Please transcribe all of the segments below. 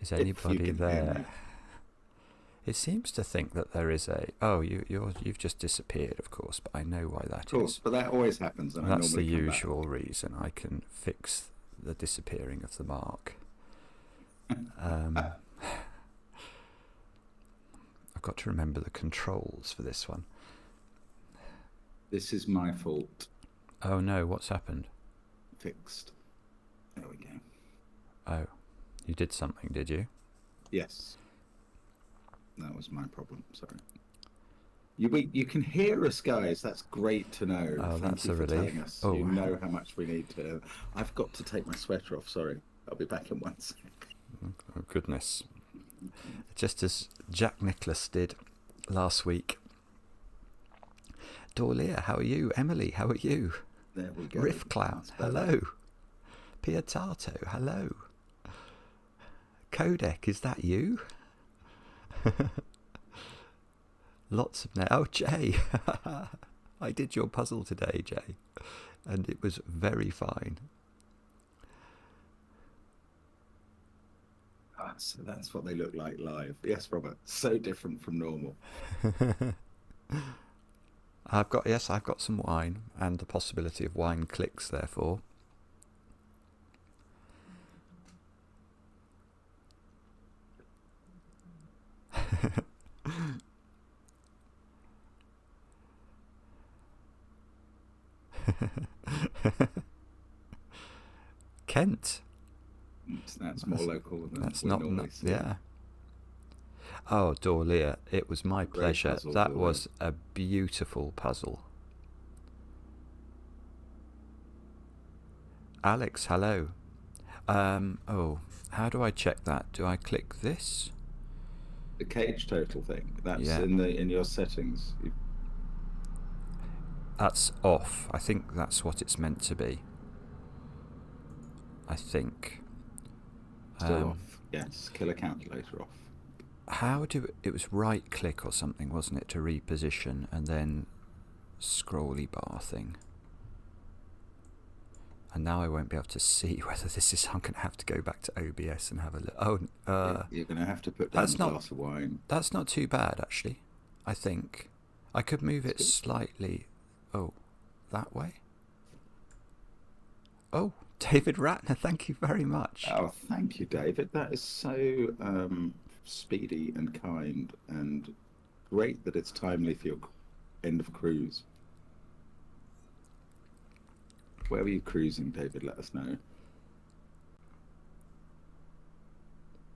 Is If you anybody can hear me. there? It seems to think that there is a... Oh, you've just disappeared, of course, but I know why that is. Of course, but that always happens, and I That's the normally come back. usual reason. I can fix the disappearing of the mark. I've got to remember the controls for this one. This is my fault. Oh no, what's happened? Fixed. There we go. Oh, you did something, did you? Yes. That was my problem, sorry. You can hear us, guys. That's great to know. Oh, Thank that's you a for relief. telling us. Oh. You know how much we need to... I've got to take my sweater off, sorry. I'll be back in 1 sec. Oh, goodness. Just as Jack Nicholas did last week. Dorlia, how are you? Emily, how are you? There we go. Riff Clown, hello. Pietato, hello. Codec, is that you? Lots of... Oh, Jay. I did your puzzle today, Jay. And it was very fine. So that's what they look like live. Yes, Robert. So different from normal. I've got some wine, and the possibility of wine clicks, therefore. Kent. That's more local than that's we not normally see. Yeah. Oh, Dorlia, it was my pleasure. Puzzle, That Dorlia. was a beautiful puzzle. Alex, hello. Oh, how do I check that? Do I click this? The cage total thing. That's Yeah. in your settings. That's off. I think that's what it's meant to be. I think. Still off. Yes. Killer calculator off. How do it was right click or something, wasn't it, to reposition, and then scrolly bar thing. And now I won't be able to see whether this is... I'm going to have to go back to OBS and have a look. Oh, you're going to have to put down a glass of wine. That's not too bad, actually. I think I could move it slightly. Oh, that way. Oh, David Ratner, thank you very much. Oh, thank you, David. That is so speedy and kind, and great that it's timely for your end of cruise. Where were you cruising, David? Let us know.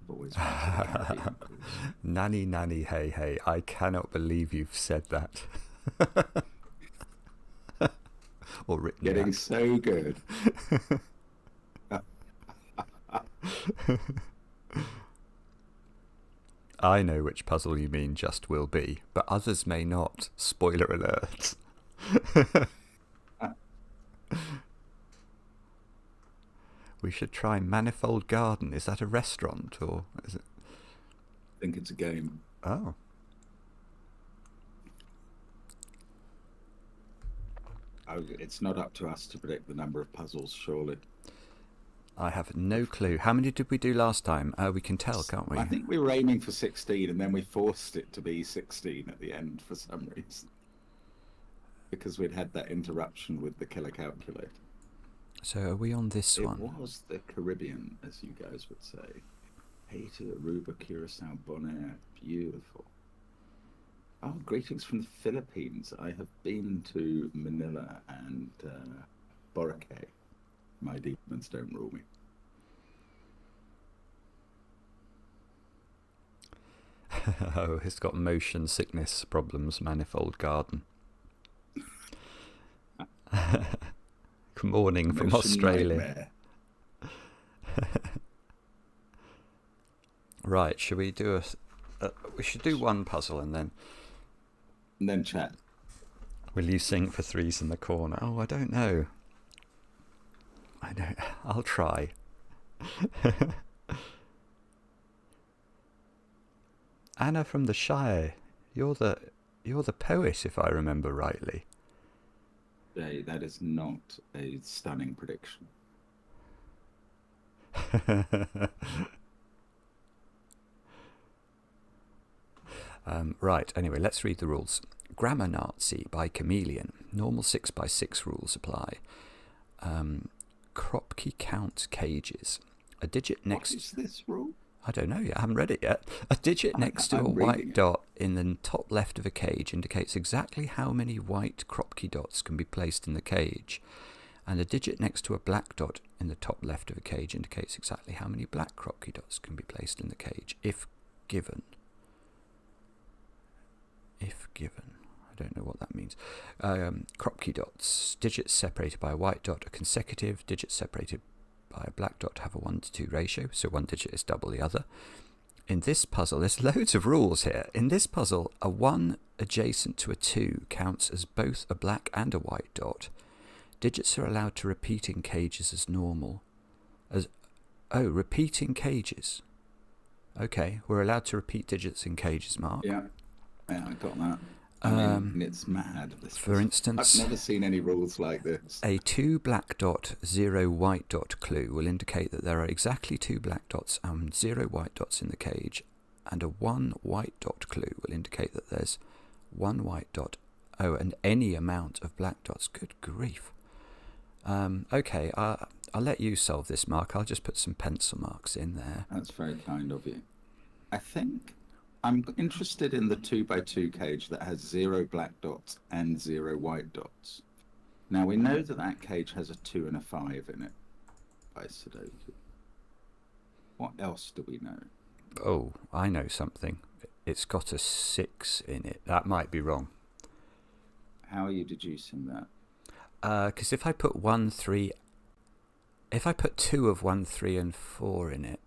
I've always wanted a Caribbean cruise. Nanny, nanny, hey, hey. I cannot believe you've said that. Or written Getting that. so good. I know which puzzle you mean, just will be, but others may not. Spoiler alert. We should try Manifold Garden. Is that a restaurant, or is it? I think it's a game. Oh. Oh, it's not up to us to predict the number of puzzles, surely. I have no clue. How many did we do last time? We can tell, can't we? I think we were aiming for 16, and then we forced it to be 16 at the end for some reason. Because we'd had that interruption with the killer calculator. So are we on this one? It was the Caribbean, as you guys would say. Haiti, Aruba, Curacao, Bonaire. Beautiful. Oh, greetings from the Philippines. I have been to Manila and Boracay. My demons don't rule me. Oh, it's got motion sickness problems, Manifold Garden. Good morning from Australia. Right, should we do we should do one puzzle and then chat. Will you sing for threes in the corner? Oh, I don't know. I'll try. Anna from the Shire, you're the poet, if I remember rightly. That is not a stunning prediction. Right, anyway, let's read the rules. Grammar Nazi by Chameleon. Normal 6x6 rules apply. Kropki count cages. A digit next... What is this rule? I don't know yet, I haven't read it yet. A digit next to a white dot in the top left of a cage indicates exactly how many white Kropki dots can be placed in the cage. And a digit next to a black dot in the top left of a cage indicates exactly how many black Kropki dots can be placed in the cage, if given. If given. I don't know what that means. Kropki dots. Digits separated by a white dot are consecutive. Digits separated by a black dot have a 1:2 ratio, so one digit is double the other. In this puzzle, there's loads of rules here. In this puzzle, a 1 adjacent to a 2 counts as both a black and a white dot. Digits are allowed to repeat in cages as normal. Repeating cages. Okay, we're allowed to repeat digits in cages, Mark. Yeah, I got that. I mean, it's mad. For instance, I've never seen any rules like this. A 2 black dot, 0 white dot clue will indicate that there are exactly 2 black dots and 0 white dots in the cage, and a 1 white dot clue will indicate that there's 1 white dot, and any amount of black dots. Good grief. Okay, I'll let you solve this, Mark. I'll just put some pencil marks in there. That's very kind of you. I think I'm interested in the 2x2 cage that has 0 black dots and 0 white dots. Now we know that that cage has a 2 and a 5 in it by Sudoku. What else do we know? Oh, I know something. It's got a 6 in it. That might be wrong. How are you deducing that? Because if I put 1, 3... If I put 2 of 1, 3 and 4 in it,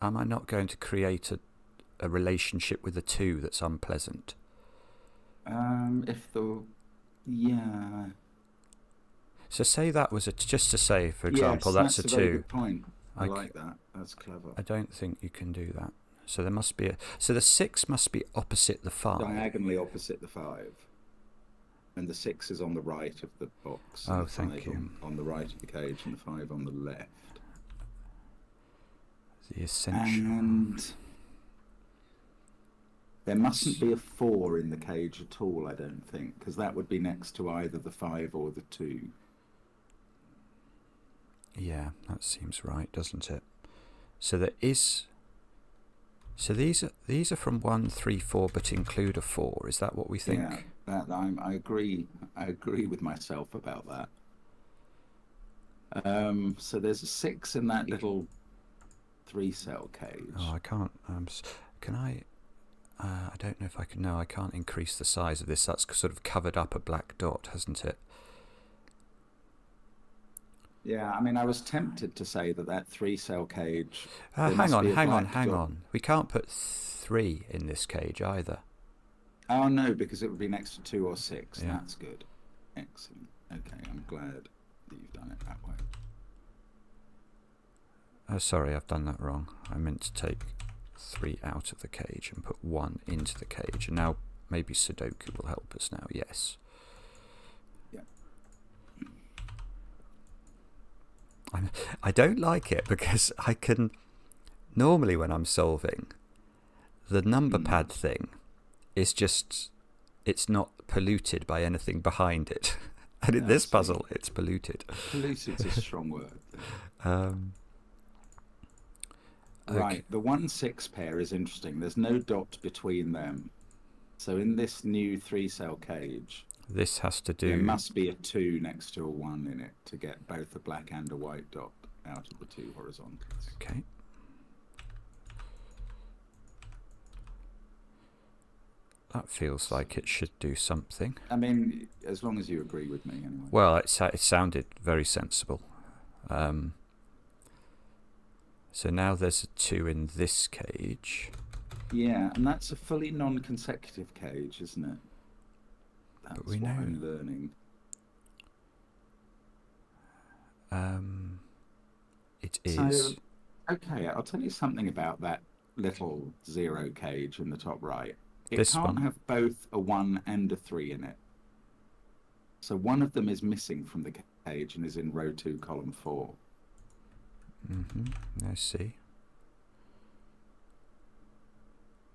am I not going to create a relationship with a 2 that's unpleasant? Yeah. So say that was just to say, for example, yes, that's a 2. Very good point. I like that. That's clever. I don't think you can do that. So there must be so the 6 must be opposite the 5. Diagonally opposite the 5. And the 6 is on the right of the box. Oh, thank you. On the right of the cage, and the 5 on the left. The essential. And there mustn't be a 4 in the cage at all, I don't think, because that would be next to either the 5 or the 2. Yeah, that seems right, doesn't it? So there is... So these are from 1, 3, 4, but include a 4. Is that what we think? Yeah, I agree. I agree with myself about that. So there's a 6 in that little 3-cell cage. Oh, I can't. Can I? I don't know if I can. No, I can't increase the size of this. That's sort of covered up a black dot, hasn't it? Yeah, I mean, I was tempted to say that 3-cell cage... Hang on. We can't put 3 in this cage either. Oh, no, because it would be next to 2 or 6. Yeah. That's good. Excellent. Okay, I'm glad that you've done it that way. Oh, sorry, I've done that wrong. I meant to take 3 out of the cage and put 1 into the cage. And now maybe Sudoku will help us now. Yes. I don't like it because I can... Normally when I'm solving, the number pad thing is just... It's not polluted by anything behind it. And in this puzzle, it's polluted. Polluted's a strong word. Okay. Right, the 1-6 pair is interesting. There's no dot between them. So in this new 3-cell cage... This has to do... There must be a 2 next to a 1 in it to get both a black and a white dot out of the 2 horizontals. Okay. That feels like it should do something. I mean, as long as you agree with me, anyway. Well, it sounded very sensible. So now there's a 2 in this cage. Yeah, and that's a fully non-consecutive cage, isn't it? That's but we what know. I'm learning. It is. So, okay, I'll tell you something about that little 0 cage in the top right. It This can't one? have both a 1 and a 3 in it. So one of them is missing from the cage and is in row 2, column 4. I see.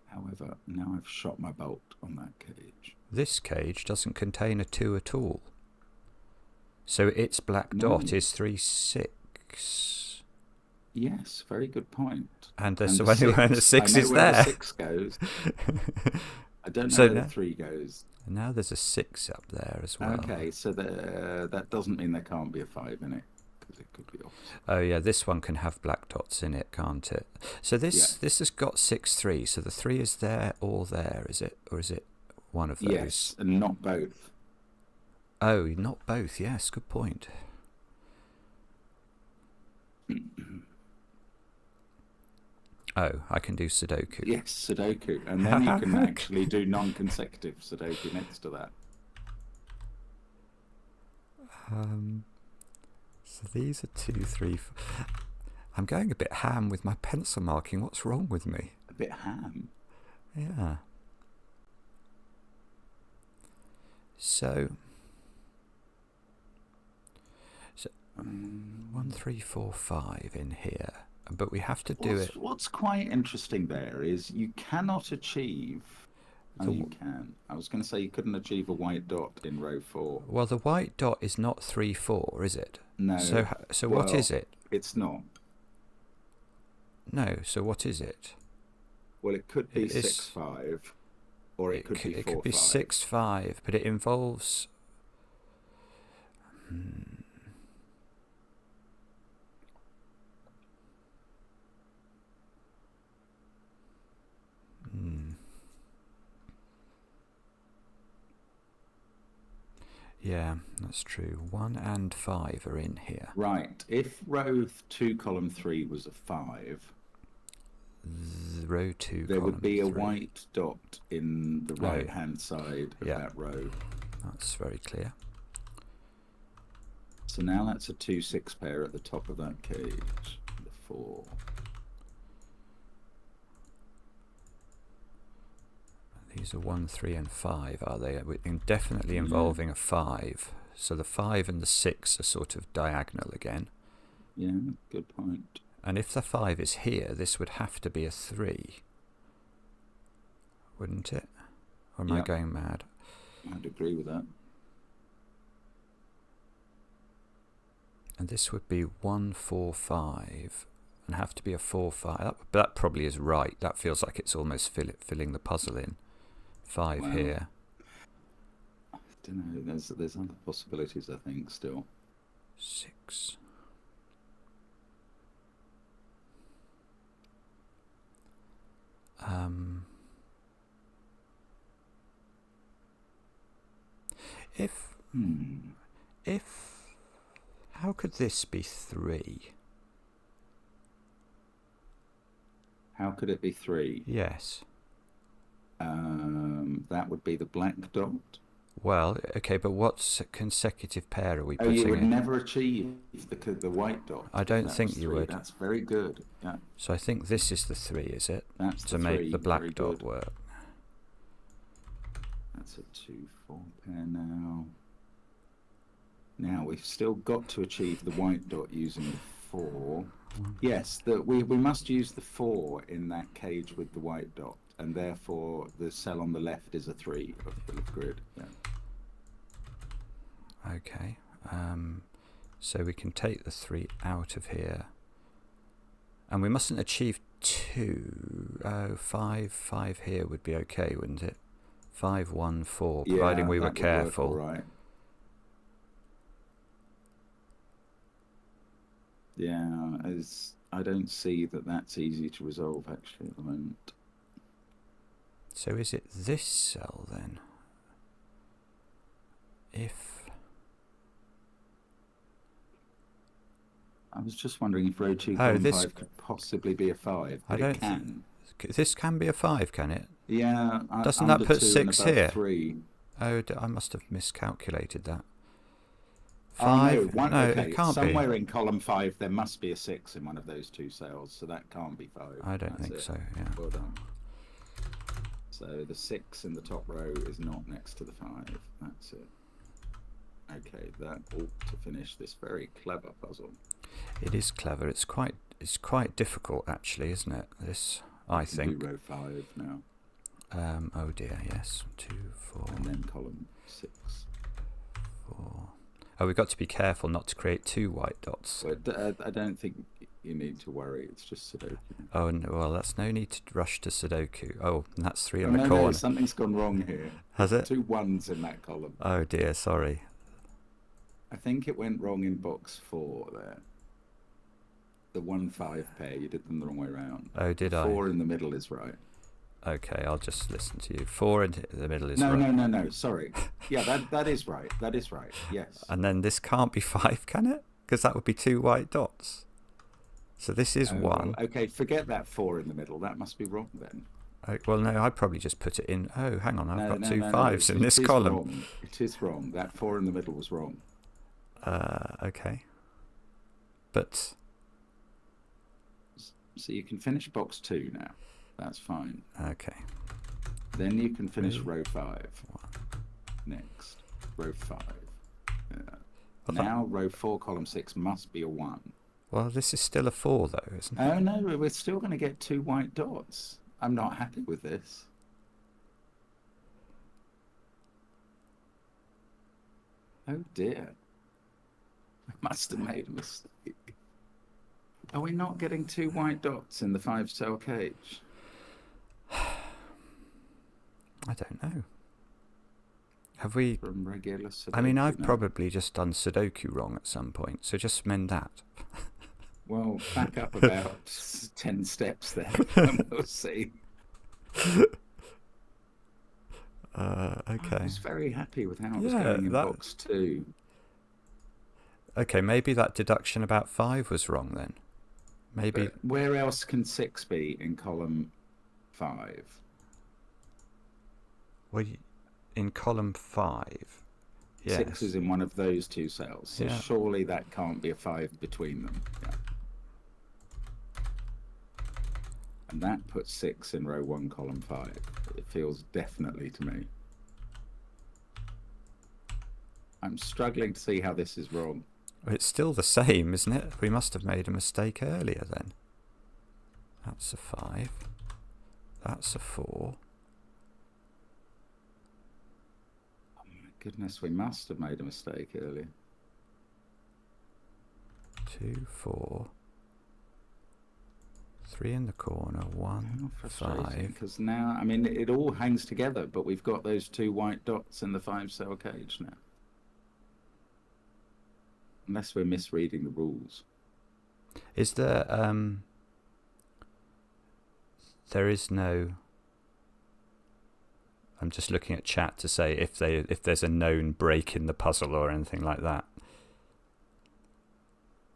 However, However, now I've shot my bolt on that cage. This cage doesn't contain a 2 at all. So its black No. dot is 3, 6. Yes, very good point. And the 6 is where there. The 6 goes. I don't know So where now, the 3 goes. Now there's a 6 up there as well. Okay, so that doesn't mean there can't be a 5 in it, because it could be opposite. Oh yeah, this one can have black dots in it, can't it? So this has got 6, 3. So the 3 is there or there, is it? Or is it one of those? Yes, and not both. Oh, not both. Yes, good point. Oh, I can do Sudoku. Yes, Sudoku. And then you can actually do non-consecutive Sudoku next to that. So these are 2, 3, 4. I'm going a bit ham with my pencil marking. What's wrong with me? A bit ham? Yeah. So 1, 3, 4, 5 in here. But we have to do it. What's quite interesting there is you cannot achieve. Oh, you can. I was going to say you couldn't achieve a white dot in row 4. Well, the white dot is not 3, 4, is it? No. So what is it? It's not. No. So what is it? Well, it could be 6, 5, or it could be 4, 5. It could be 6, 5, but it involves. Yeah, that's true. 1 and 5 are in here. Right. If row 2, column 3 was a 5, row 2, there would be a 3. white dot in the right-hand side of that row. That's very clear. So now that's a 2, 6 pair at the top of that cage. The 4. These are 1, 3, and 5, are they? Definitely involving a 5. So the 5 and the 6 are sort of diagonal again. Yeah, good point. And if the 5 is here, this would have to be a 3. Wouldn't it? Or am I going mad? I'd agree with that. And this would be 1, 4, 5. And have to be a 4, 5. That probably is right. That feels like it's almost filling the puzzle in. 5 here. I don't know. There's other possibilities, I think, still. 6. How could this be 3? How could it be 3? Yes. That would be the black dot. Well, okay, but what consecutive pair are we putting in? You would never achieve the white dot. I don't think you would. That's very good. Yeah. So I think this is the 3, is it? That's to make the black dot work. That's a 2, 4 pair now. Now we've still got to achieve the white dot using the 4. Yes, we must use the 4 in that cage with the white dot, and therefore the cell on the left is a 3 of the grid. Yeah. Okay. So we can take the 3 out of here, and we mustn't achieve 2. 5 here would be okay, wouldn't it? 5, 1, 4, providing we were careful. Right. Yeah, I don't see that that's easy to resolve actually at the moment. So is it this cell then? I was just wondering if row 2, column 5 could possibly be a 5. It can. This can be a 5, can it? Yeah. Doesn't that put 6 here? 3. Oh, I must have miscalculated that. 5? No, it can't be. Somewhere in column 5 there must be a 6 in one of those 2 cells, so that can't be 5. I don't think so, yeah. Well done. So the 6 in the top row is not next to the 5. That's it. Okay, that ought to finish this very clever puzzle. It is clever. It's quite difficult actually, isn't it? This, I think. Do row 5 now. Oh dear, yes. 2, 4, and then column 6. 4. Oh, we've got to be careful not to create 2 white dots. But I don't think you need to worry. It's just Sudoku. Oh, no, well, that's no need to rush to Sudoku. Oh, and that's 3 on Oh, the no, corner. no, something's gone wrong here. Has it? 2 1s in that column. Oh dear, sorry. I think it went wrong in box 4 there. The 1-5 pair, you did them the wrong way around. Oh, did the I? 4 in the middle is right. Okay, I'll just listen to you. 4 in the middle is No, right. no, sorry. Yeah, that is right. That is right, yes. And then this can't be 5, can it? Because that would be 2 white dots. So this is 1. Okay, forget that 4 in the middle. That must be wrong then. Well, no, I'd probably just put it in. Oh, hang on, I've got 2 no, 5s in this it is column. Wrong. It is wrong. That 4 in the middle was wrong. Okay. But... So you can finish box 2 now. That's fine. Okay. Then you can finish row 5. Next. Row 5. Now row 4, column 6 must be a 1. Well, this is still a 4, though, isn't it? Oh, no, we're still going to get 2 white dots. I'm not happy with this. Oh, dear. I must have made a mistake. Are we not getting 2 white dots in the 5-cell cage? I don't know. Have we... From regular Sudoku? I mean, I've probably just done Sudoku wrong at some point, so just mend that. Well, back up about 10 steps there, and we'll see. Okay. I was very happy with how it was going in box 2. Okay, maybe that deduction about 5 was wrong then. Maybe... But where else can 6 be in column 5? Well, in column 5, yes. 6 is in one of those 2 cells, so surely that can't be a 5 between them. Yeah. And that puts 6 in row 1, column 5. It feels definitely to me. I'm struggling to see how this is wrong. It's still the same, isn't it? We must have made a mistake earlier then. That's a 5. That's a 4. Oh my goodness, we must have made a mistake earlier. 2, 4. 3 in the corner, 1, 5. Because now, I mean, it all hangs together, but we've got those 2 white dots in the 5-cell cage now. Unless we're misreading the rules. Is there, there is no... I'm just looking at chat to say if there's a known break in the puzzle or anything like that.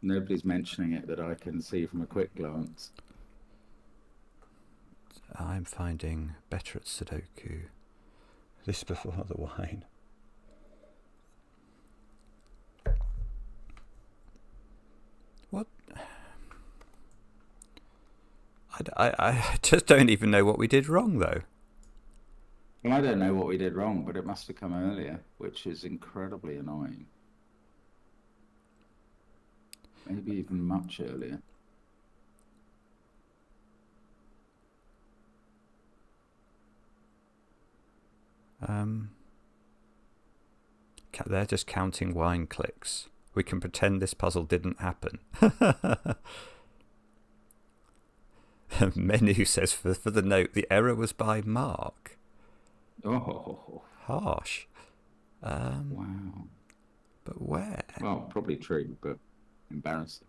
Nobody's mentioning it that I can see from a quick glance. I'm finding better at Sudoku. This before the wine. What? I just don't even know what we did wrong, though. Well, I don't know what we did wrong, but it must have come earlier, which is incredibly annoying. Maybe even much earlier. They're just counting wine clicks. We can pretend this puzzle didn't happen. Menu says for the note, the error was by Mark. Oh. Harsh. Wow. But where? Well, probably true, but embarrassing.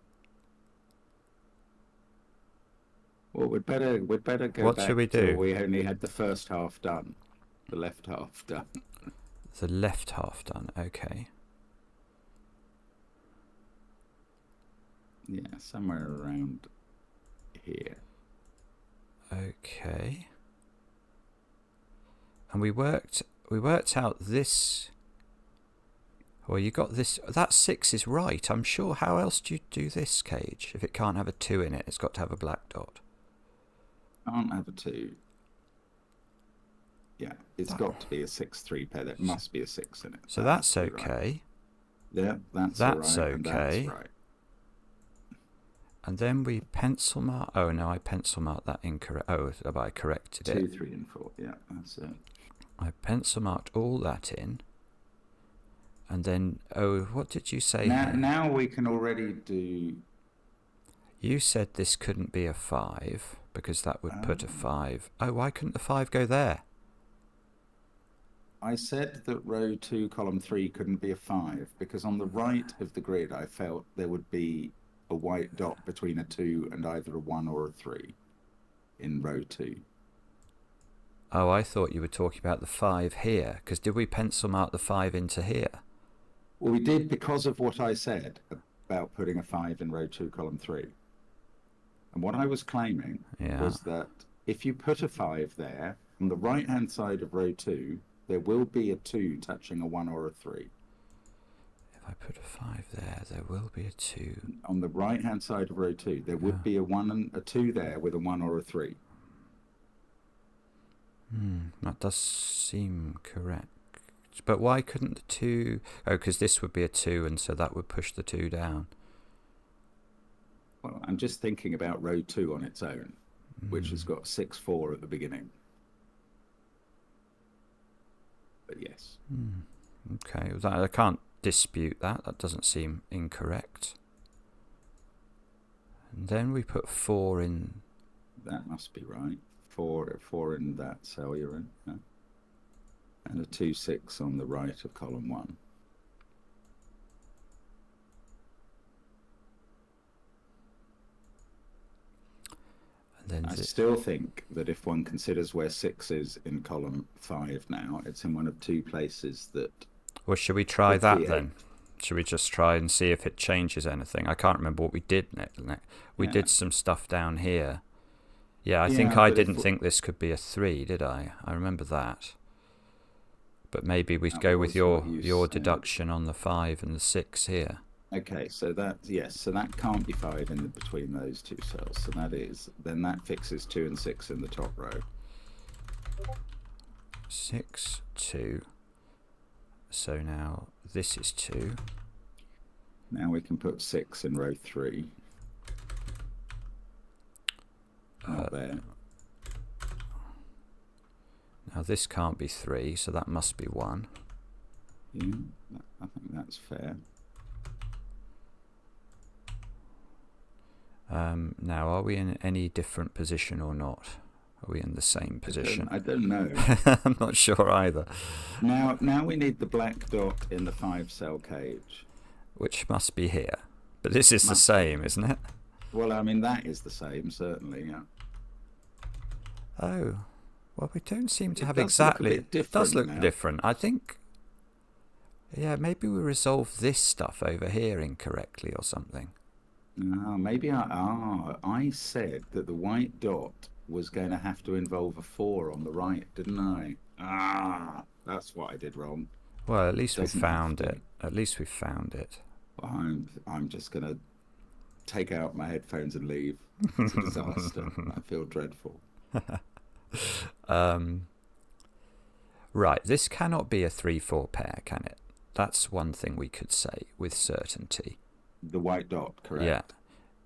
Well, we'd better go what back should we till do? we only had the first half done. The left half done. The left half done, okay. Yeah, somewhere around here. Okay. And we worked out this. Well, you got this. That 6 is right. I'm sure. How else do you do this cage? If it can't have a 2 in it, it's got to have a black dot. Can't have a 2. Yeah, it's got to be a 6-3 pair. There must be a 6 in it. So that's okay. Right. Yeah, that's okay. right. That's right. And then we pencil mark. Oh no, I pencil marked that incorrect. Oh, I corrected 2, it. 3, and 4. Yeah, that's it. I pencil marked all that in. And then, oh, what did you say here? Now we can already do... You said this couldn't be a 5 because that would put a 5. Oh, why couldn't the 5 go there? I said that row 2, column 3 couldn't be a 5 because on the right of the grid I felt there would be a white dot between a 2 and either a 1 or a 3 in row 2. Oh, I thought you were talking about the 5 here, because did we pencil mark the 5 into here? Well, we did because of what I said about putting a 5 in row 2, column 3. And what I was claiming was that if you put a 5 there, on the right-hand side of row 2, there will be a 2 touching a 1 or a 3. If I put a 5 there, there will be a 2. On the right-hand side of row 2, there would be a 1 and a 2 there with a 1 or a 3. That does seem correct. But why couldn't the 2... Oh, because this would be a 2, and so that would push the 2 down. Well, I'm just thinking about row 2 on its own, which has got 6, 4 at the beginning. But yes. Okay, I can't dispute that. That doesn't seem incorrect. And then we put 4 in. That must be right. 4 in that cell you're in. Yeah. And a 2, 6 on the right of column 1. And then I still think that if one considers where 6 is in column 5 now, it's in one of 2 places that... Well, should we try that then? Should we just try and see if it changes anything? I can't remember what we did next. We did some stuff down here. Yeah, I think I didn't think this could be a 3, did I? I remember that. But maybe we go with your deduction on the 5 and the 6 here. Okay, so that, yes, so that can't be 5 in between those 2 cells. So that is, then that fixes 2 and 6 in the top row. 6, 2. So now this is 2. Now we can put 6 in row 3. Not there. Now this can't be 3, so that must be 1. Yeah, I think that's fair. Now, are we in any different position or not? Are we in the same position? I don't know. I'm not sure either. Now we need the black dot in the 5-cell cage. Which must be here. But this is the same, isn't it? Well, I mean, that is the same, certainly, yeah. Oh, well, we don't seem to have exactly... It does look different. I think... Yeah, maybe we resolved this stuff over here incorrectly or something. Maybe I said that the white dot was going to have to involve a 4 on the right, didn't I? That's what I did wrong. Well, at least we found it. At least we found it. Well, I'm just going to take out my headphones and leave. It's a disaster. I feel dreadful. Right, this cannot be a 3-4 pair, can it? That's one thing we could say with certainty. The white dot, correct? Yeah.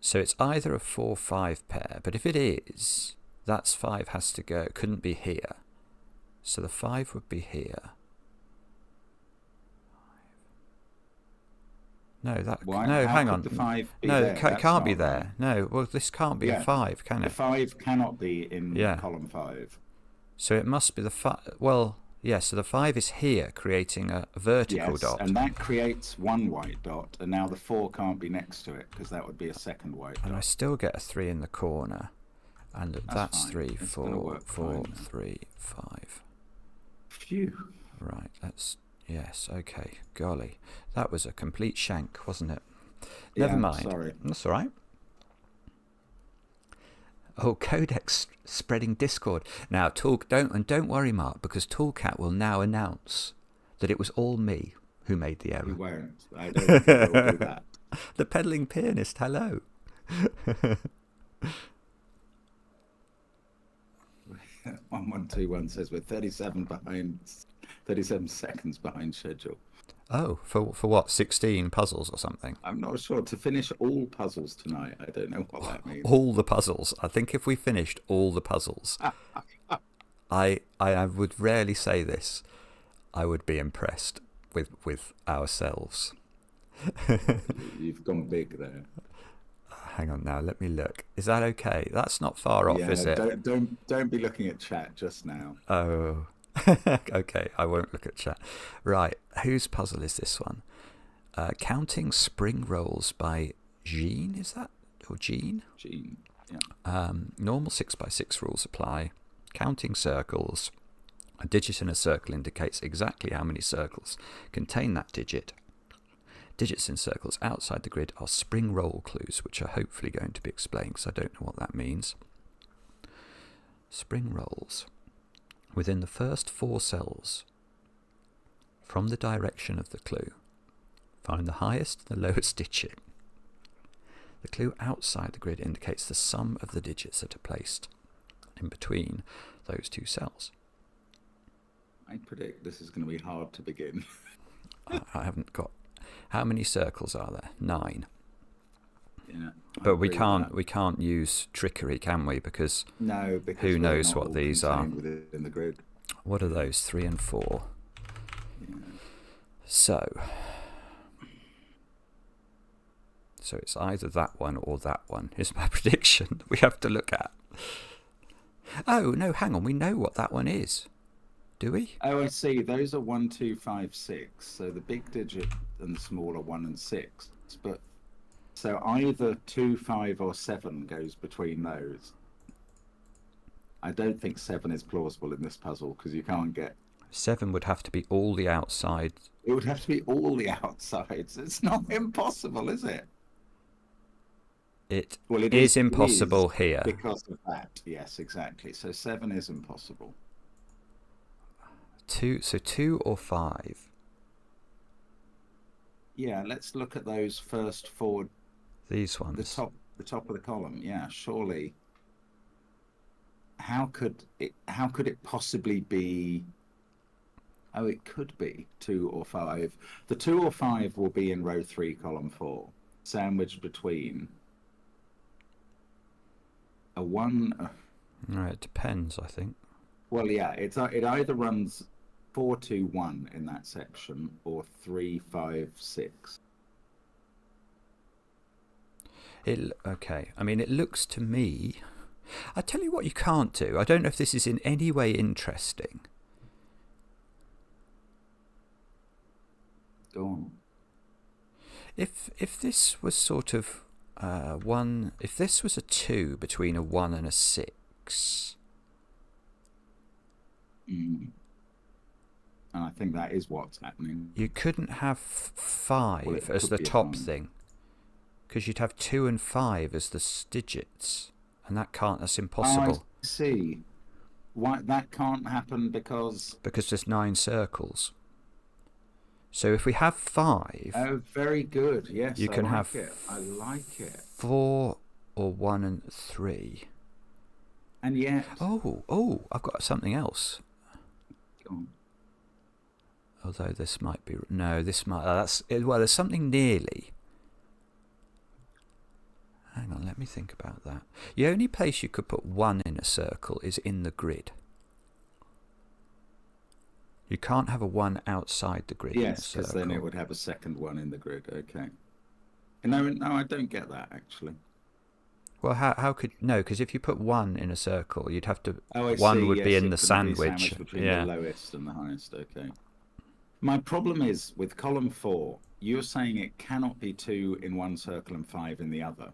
So it's either a 4-5 pair, but if it is, that's 5 has to go. It couldn't be here. So the 5 would be here. No, hang on. The 5 be no, there? it can't be there. No, well, this can't be a 5, can it? The 5 cannot be in column 5. So it must be the 5. Well, yeah, so the 5 is here, creating a vertical dot. And that creates one white dot, and now the 4 can't be next to it, because that would be a second white dot. And I still get a 3 in the corner. And that's 3, 4, 4, 3, 5. Phew. Right, that's... Yes, okay. Golly. That was a complete shank, wasn't it? Never mind. Sorry. That's all right. Oh, Codex spreading Discord. Now, don't worry, Mark, because Toolcat will now announce that it was all me who made the error. He won't. I don't think he'll do that. The peddling pianist, hello. 1121 says we're 37 seconds behind schedule. Oh, for what? 16 puzzles or something? I'm not sure. To finish all puzzles tonight, I don't know what that means. All the puzzles. I think if we finished all the puzzles, I would rarely say this, I would be impressed with ourselves. You've gone big there. Hang on now, let me look. Is that okay? That's not far off, Yeah, is it? don't be looking at chat just now. Oh, okay, I won't look at chat. Right, whose puzzle is this one? Counting spring rolls by Jean, is that? Or Jean? Gene, yeah. Normal 6x6 rules apply. Counting circles. A digit in a circle indicates exactly how many circles contain that digit. Digits in circles outside the grid are spring roll clues, which are hopefully going to be explained because I don't know what that means. Spring rolls. Within the first 4 cells, from the direction of the clue, find the highest and the lowest digit. The clue outside the grid indicates the sum of the digits that are placed in between those 2 cells. I predict this is going to be hard to begin. I haven't got... How many circles are there? 9. Yeah, but we can't use trickery, can we? Because who knows what these are? Within the grid. What are those? 3 and 4. Yeah. So it's either that one or that one is my prediction we have to look at. Oh no, hang on, we know what that one is. Do we? Oh, I see. Those are 1, 2, 5, 6. So the big digit and the smaller 1 and 6. But so either 2, 5, or 7 goes between those. I don't think 7 is plausible in this puzzle because you can't get. 7 would have to be all the outside. It would have to be all the outsides. It's not impossible, is it? It is impossible here. Because of that. Yes, exactly. So 7 is impossible. 2 or 5. Yeah, let's look at those first 4. These ones. The top of the column. Yeah, surely. How could it possibly be? Oh, it could be 2 or 5. The 2 or 5 will be in row 3, column 4, sandwiched between a 1. Right, it depends, I think. Well, yeah, it either runs 4, 2, 1 in that section, or 3, 5, 6. Okay. I mean, it looks to me. I tell you what, you can't do. I don't know if this is in any way interesting. Go on. If this was sort of 1, if this was a 2 between a 1 and a 6. And I think that is what's happening. You couldn't have 5 as the top thing, because you'd have 2 and 5 as the digits, and that's impossible. Oh, I see. Why that can't happen because there's 9 circles. So if we have 5, oh, very good. Yes, you can have it. I like it. 4 or 1 and 3. And yet, I've got something else. go on. Although this might be there's something nearly. Hang on, let me think about that. The only place you could put 1 in a circle is in the grid. You can't have a 1 outside the grid. Yes, because then it would have a second 1 in the grid. Okay. No, I don't get that actually. Well, how could because if you put 1 in a circle, you'd have to. Oh, I 1 see. would Yes, be in it the couldn't sandwich. be sandwiched between the lowest and the highest. Okay. My problem is with column 4. You're saying it cannot be 2 in one circle and 5 in the other.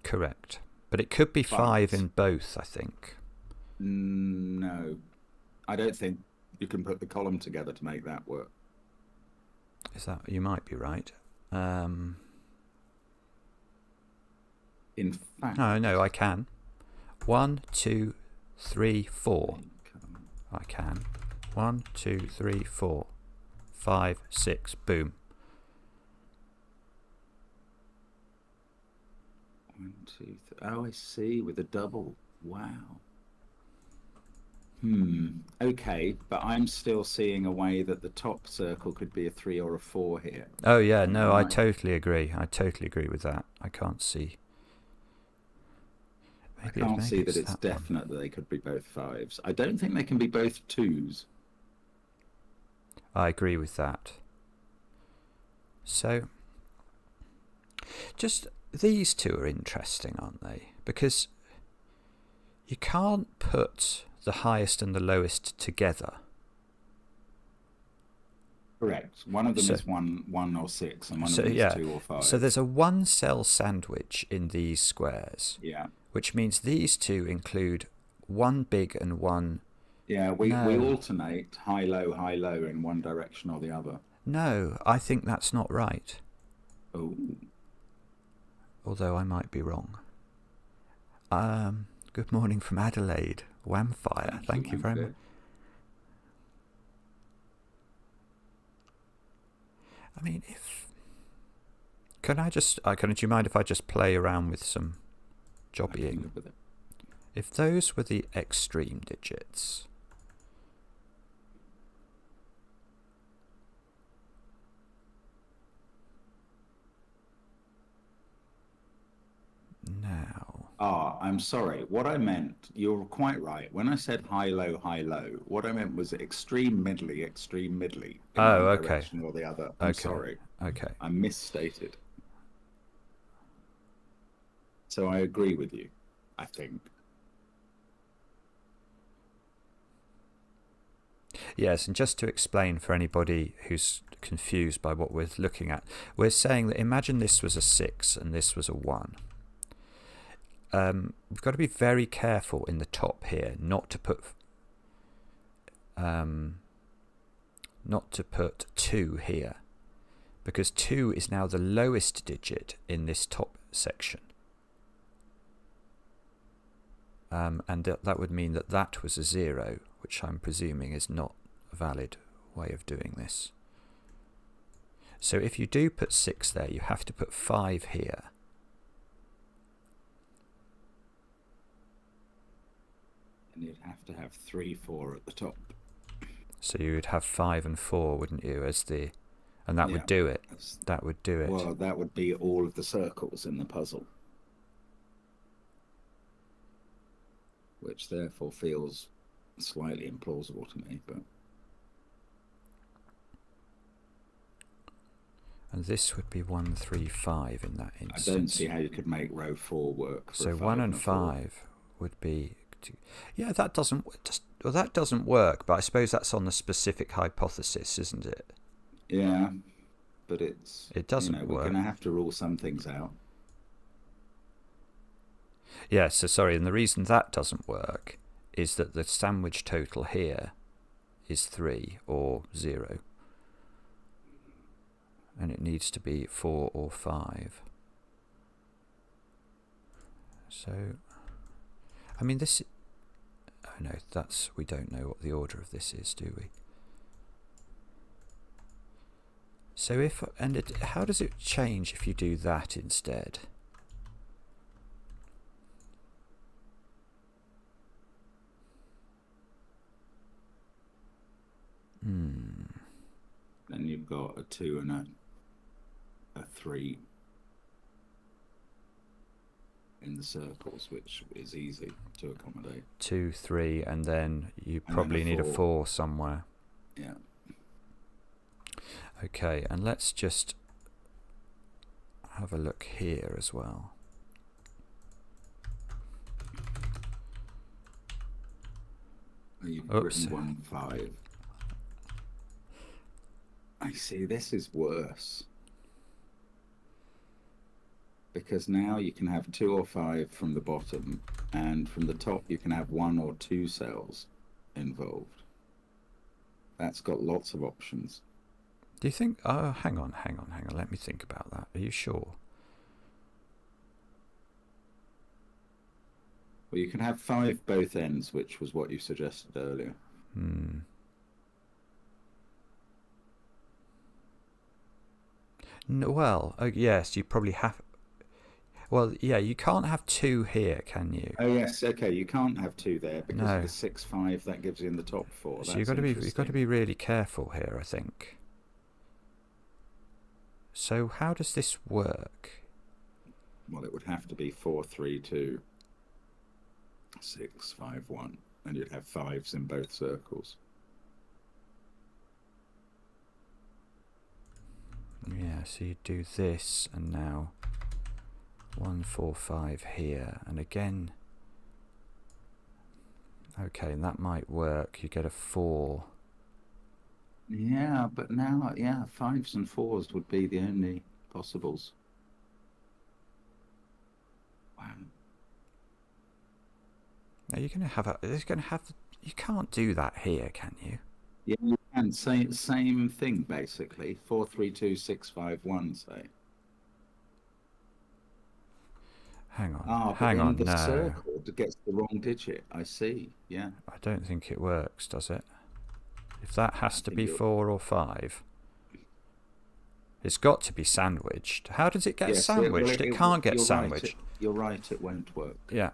Correct, but it could be 5 in both. I think. No, I don't think you can put the column together to make that work. Is that you might be right? In fact, no, I can. 1, 2, 3, 4. I can. 1, 2, 3, 4, 5, 6. Boom. 1, 2, 3. Oh, I see. With a double. Wow. Okay, but I'm still seeing a way that the top circle could be a 3 or a 4 here. Oh yeah, no, I totally agree. I totally agree with that. I can't see. Maybe I can't see that it's definite that they could be both 5s. I don't think they can be both 2s. I agree with that. So, just these two are interesting, aren't they? Because you can't put the highest and the lowest together. Correct. One of them is 1 or 6, and one of them is 2 or 5. So there's a 1-cell sandwich in these squares. Yeah. Which means these two include one big and one... Yeah, we alternate high, low in one direction or the other. No, I think that's not right. Oh. Although I might be wrong. Good morning from Adelaide. Whamfire. Thank you very much. I mean, do you mind if I just play around with some jobbing? If those were the extreme digits, now... I'm sorry. What I meant, you're quite right. When I said high, low, what I meant was extreme, middly. Oh, one okay. Direction or the other. I'm sorry. Okay. I misstated. So I agree with you, I think. Yes, and just to explain for anybody who's confused by what we're looking at, we're saying that imagine this was a 6 and this was a 1. We've got to be very careful in the top here not to put 2 here, because 2 is now the lowest digit in this top section. And that would mean that was a 0, which I'm presuming is not a valid way of doing this. So if you do put 6 there, you have to put 5 here. And you'd have to have 3, 4 at the top. So you would have 5 and 4, wouldn't you, and that would do it. That would do it. Well, that would be all of the circles in the puzzle. Which therefore feels slightly implausible to me, but... And this would be 1, 3, 5 in that instance. I don't see how you could make row 4 work. So 1 and 5 would be... Yeah, that doesn't work, but I suppose that's on the specific hypothesis, isn't it? Yeah, but it doesn't work. We're going to have to rule some things out. Yeah, so sorry, and the reason that doesn't work is that the sandwich total here is 3 or 0. And it needs to be 4 or 5. So, I mean, this... Oh no, we don't know what the order of this is, do we? So how does it change if you do that instead? Then you've got a 2 and a 3 in the circles, which is easy to accommodate. 2, 3, and then you probably need a 4 somewhere. Yeah. Okay, and let's just have a look here as well. You've written 1, 5. I see, this is worse. Because now you can have 2 or 5 from the bottom, and from the top you can have 1 or 2 cells involved. That's got lots of options. Do you think... Oh, hang on. Let me think about that. Are you sure? Well, you can have 5 both ends, which was what you suggested earlier. No, well, yes, you probably have... Well, yeah, you can't have 2 here, can you? Oh yes, okay. You can't have 2 there because No. of the 6, 5 that gives you in the top 4. So That's you've got to be really careful here, I think. So how does this work? Well, it would have to be 4, 3, 2, 6, 5, 1, and you'd have 5s in both circles. Yeah, so you do this, and now 1, 4, 5 here, and again. Okay, and that might work. You get a 4. Yeah, but now, yeah, 5s and 4s would be the only possibles. Wow. Now you're going to have a. It's going to have. You can't do that here, can you? Yeah, you can. Same thing, basically. 4, 3, 2, 6, 5, 1, say. Hang on. Ah, Hang on. the No. circle gets the wrong digit. I see. Yeah. I don't think it works, does it? If that has to be 4 or 5, it's got to be sandwiched. How does it get sandwiched? It can't get sandwiched. Right, you're right, it won't work. Yeah.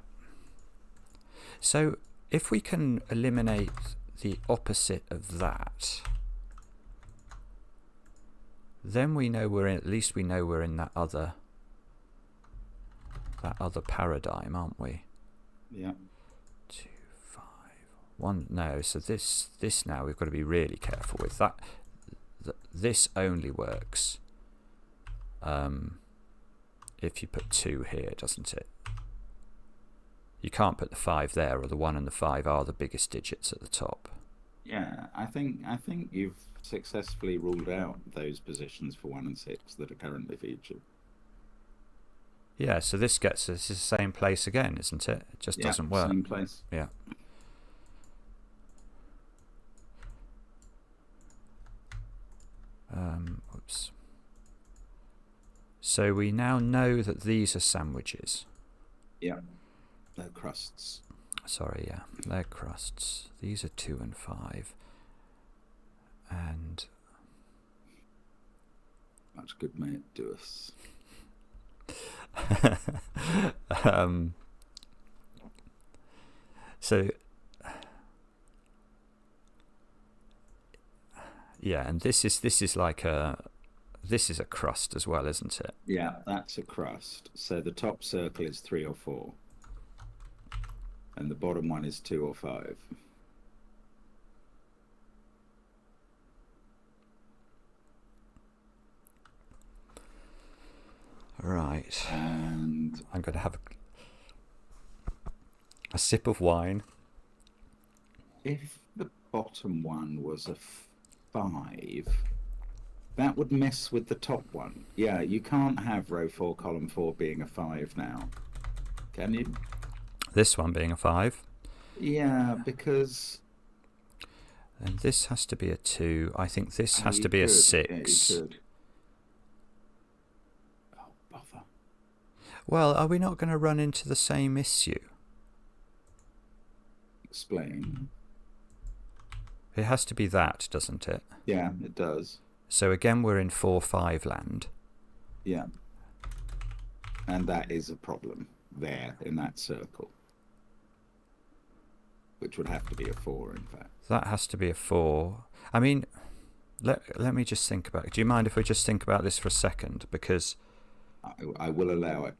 So if we can eliminate the opposite of that, then we know we're in, at least we know we're in that other paradigm, aren't we? Yeah. 2, 5, 1. No, so this now we've got to be really careful with that. This only works if you put 2 here, doesn't it? You can't put the 5 there, or the 1 and the 5 are the biggest digits at the top. Yeah, I think you've successfully ruled out those positions for 1 and 6 that are currently featured. Yeah, so this gets us the same place again, isn't it? It just doesn't work. Same place. Yeah. Oops. So we now know that these are sandwiches. Yeah. They're crusts. Sorry, yeah, they're crusts. These are 2 and 5. And much good may it do us. So yeah, and this is like a crust as well, isn't it? Yeah, that's a crust. So the top circle is 3 or 4, and the bottom one is 2 or 5. Right. And I'm going to have a sip of wine. if the bottom one was a 5, that would mess with the top one. Yeah, you can't have row 4, column 4 being a 5 now. Can you? This one being a 5. Yeah, because... And this has to be a 2. I think this has to be a 6. Yeah, you could. Oh, bother. Well, are we not going to run into the same issue? Explain. It has to be that, doesn't it? Yeah, it does. So again, we're in 4-5 land. Yeah. And that is a problem there in that circle. Which would have to be a 4, in fact. That has to be a 4. I mean, let me just think about it. Do you mind if we just think about this for a second? Because I will allow it.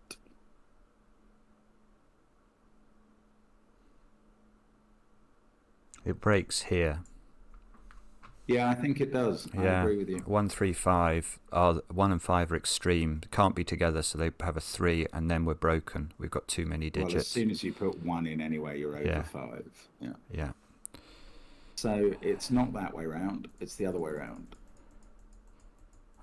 it breaks here. Yeah, I think it does. I agree with you. 1, 3, 5 are 1 and 5 are extreme. Can't be together, so they have a 3, and then we're broken. We've got too many digits. Well, as soon as you put 1 in anyway, you're over 5. Yeah. Yeah. So it's not that way round. It's the other way round.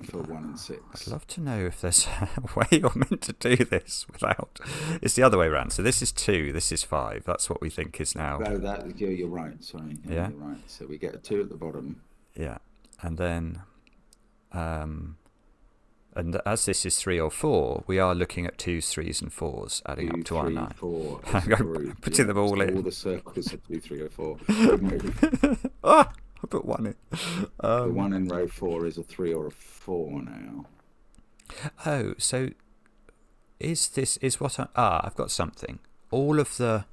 For 1 and 6. I'd love to know if there's a way you're meant to do this without. It's the other way around. So this is 2. This is 5. That's what we think is now. No, you're right. Sorry. Yeah. You're right. So we get a 2 at the bottom. Yeah, and then, and as this is 3 or 4, we are looking at 2s, 3s, and 4s adding 2, up to our 3, 9. 4. I'm putting them all in. All the circles are 2, 3, or 4. I put 1 in. The one in row 4 is a 3 or a 4 now. Oh, so is what I've got something. All of the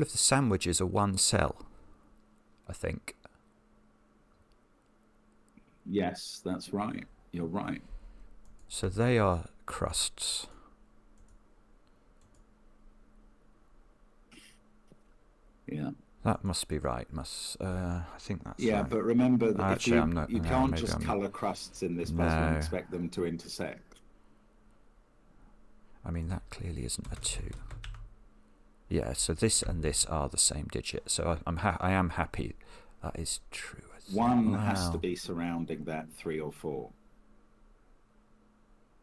sandwiches are one cell, I think. Yes, that's right. You're right. So they are crusts. Yeah. That must be right. I think that's right. But remember that Actually, I'm not. you can't just colour crusts in this puzzle and expect them to intersect. I mean, that clearly isn't a 2. Yeah, so this and this are the same digit. So I am happy that is true. 1 has to be surrounding that 3 or 4.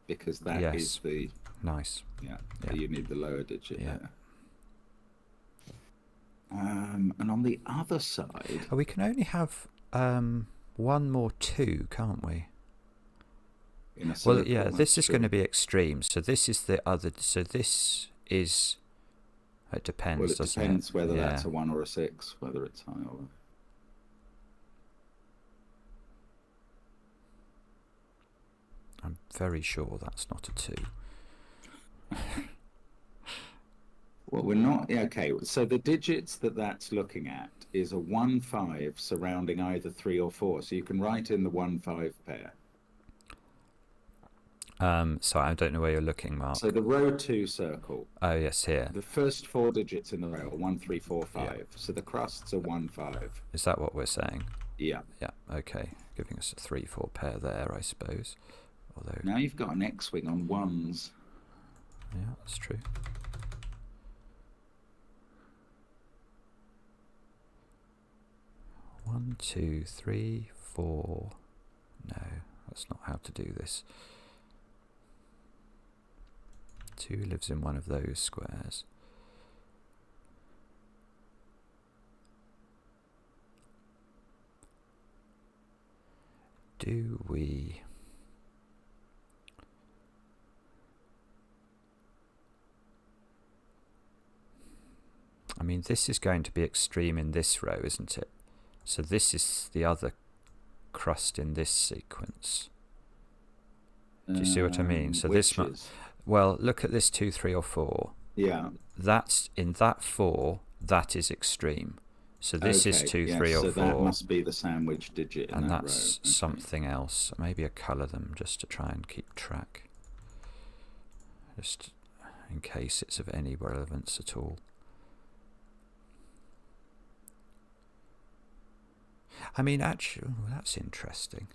Because that is the... Nice. Yeah, you need the lower digit there. And on the other side... We can only have 1 more 2, can't we? In a circle, this is going to be extreme. So this is the other... So this is... It depends, Well, it depends whether that's a 1 or a 6, whether it's high or low. I'm very sure that's not a 2. Well, we're not... Okay, so the digits that's looking at is a 1, 5 surrounding either 3 or 4. So you can write in the 1, 5 pair. So I don't know where you're looking, Mark. So the row 2 circle. Oh, yes, here. The first 4 digits in the row are 1, 3, 4, 5. Yeah. So the crusts are 1, 5. Is that what we're saying? Yeah. Yeah, okay. Giving us a 3, 4 pair there, I suppose. Although... Now you've got an X-wing on 1s. Yeah, that's true. One, 2, 3, 4. No, that's not how to do this. 2 lives in one of those squares. Do we... I mean, this is going to be extreme in this row, isn't it? So this is the other crust in this sequence. Do you see what I mean? So this must... Well, look at this 2, 3 or 4. Yeah. That's in that 4, that is extreme. So this is 2, 3 or 4. So that must be the sandwich digit in and that that's row. something else. Maybe I colour them just to try and keep track. Just in case it's of any relevance at all. I mean, actually, that's interesting.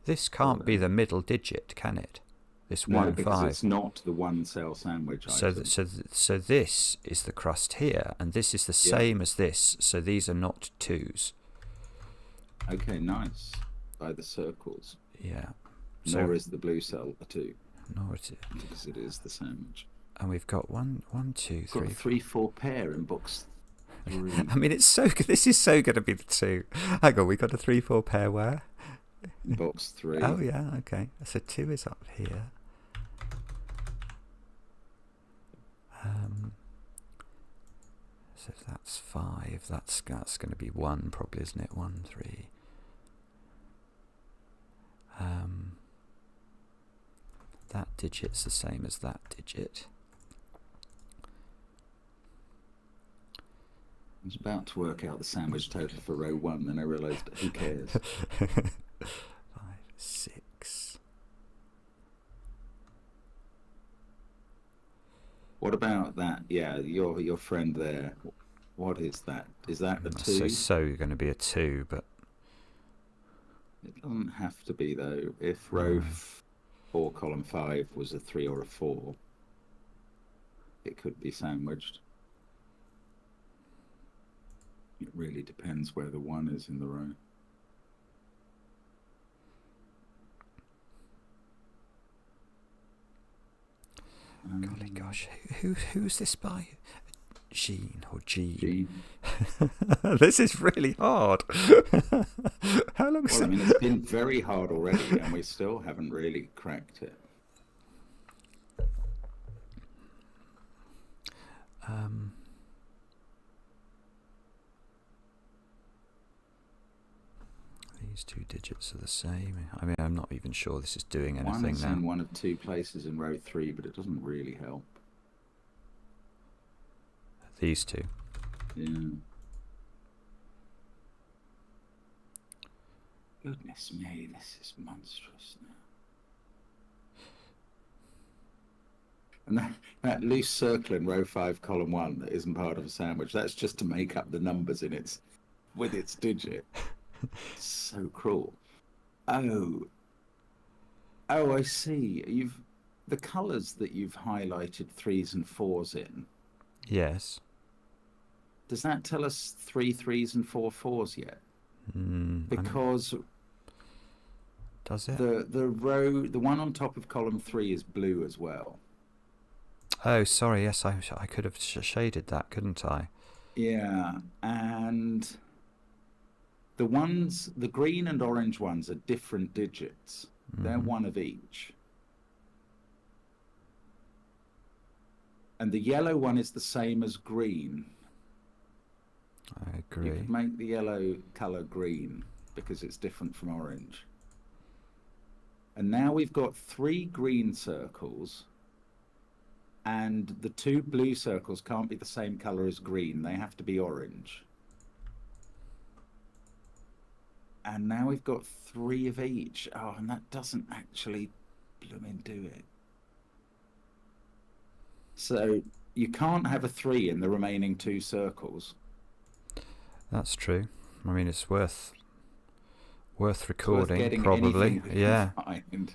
This can't be the middle digit, can it? This 1, 5. It's not the 1 cell sandwich item. So this is the crust here, and this is the same as this. So these are not 2s. Okay, nice. By the circles. Yeah. Nor is the blue cell a 2. Nor is it. Because it is the sandwich. And we've got 1, 2, 3. Got a 3, 4 pair in box 3. I mean, it's so. This is so going to be the 2. Hang on, we got a 3, 4 pair where? Box 3. Oh yeah, okay. So 2 is up here. So if that's 5, that's going to be 1 probably, isn't it? 1, 3. That digit's the same as that digit. I was about to work out the sandwich total for row 1, then I realised, who cares? 5, 6. What about that? Yeah, your friend there. What is that? Is that a 2? So going to be a 2, but it doesn't have to be though. If row 4, column 5 was a 3 or a 4, it could be sandwiched. It really depends where the 1 is in the row. Golly gosh, who's this by? Jean or Jean? This is really hard. How long? Well, I mean, it's been very hard already, and we still haven't really cracked it. These two digits are the same. I mean, I'm not even sure this is doing One anything is now. in one of two places in row 3, but it doesn't really help. These two. Yeah. Goodness me, this is monstrous now. And that loose circle in row 5, column 1 that isn't part of a sandwich, that's just to make up the numbers in its with its digit. So cruel. Oh, I see. The colours that you've highlighted 3s and 4s in. Yes. Does that tell us 3 3s and 4 4s yet? Because does it? The one on top of column 3 is blue as well. Oh, sorry. Yes, I could have shaded that, couldn't I? Yeah, and the green and orange ones are different digits. They're one of each. And the yellow one is the same as green. I agree. You could make the yellow colour green because it's different from orange. And now we've got 3 green circles, and the 2 blue circles can't be the same colour as green. They have to be orange. And now we've got 3 of each. Oh, and that doesn't actually blooming do it. So you can't have a 3 in the remaining 2 circles. That's true. I mean, it's worth recording, getting probably. Yeah. Find.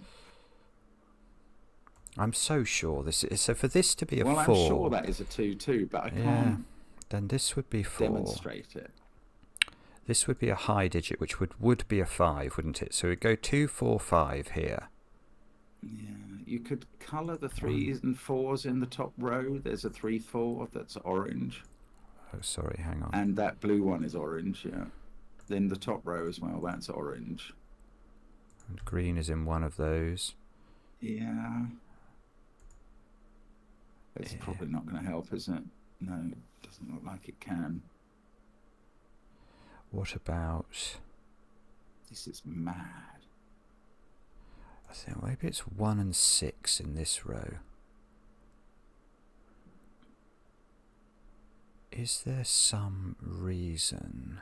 I'm so sure this is. So for this to be a 4... Well, I'm sure that is a 2 too, but I can't then this would be 4. demonstrate it. This would be a high digit, which would be a 5, wouldn't it? So we'd go 2, 4, 5 here. Yeah, you could colour the 3s and 4s in the top row. There's a 3 4 that's orange. Oh, sorry, hang on. And that blue one is orange, yeah. Then the top row as well, that's orange. And green is in one of those. Yeah. It's probably not going to help, is it? No, it doesn't look like it can. What about... This is mad. I think maybe it's 1 and 6 in this row. Is there some reason?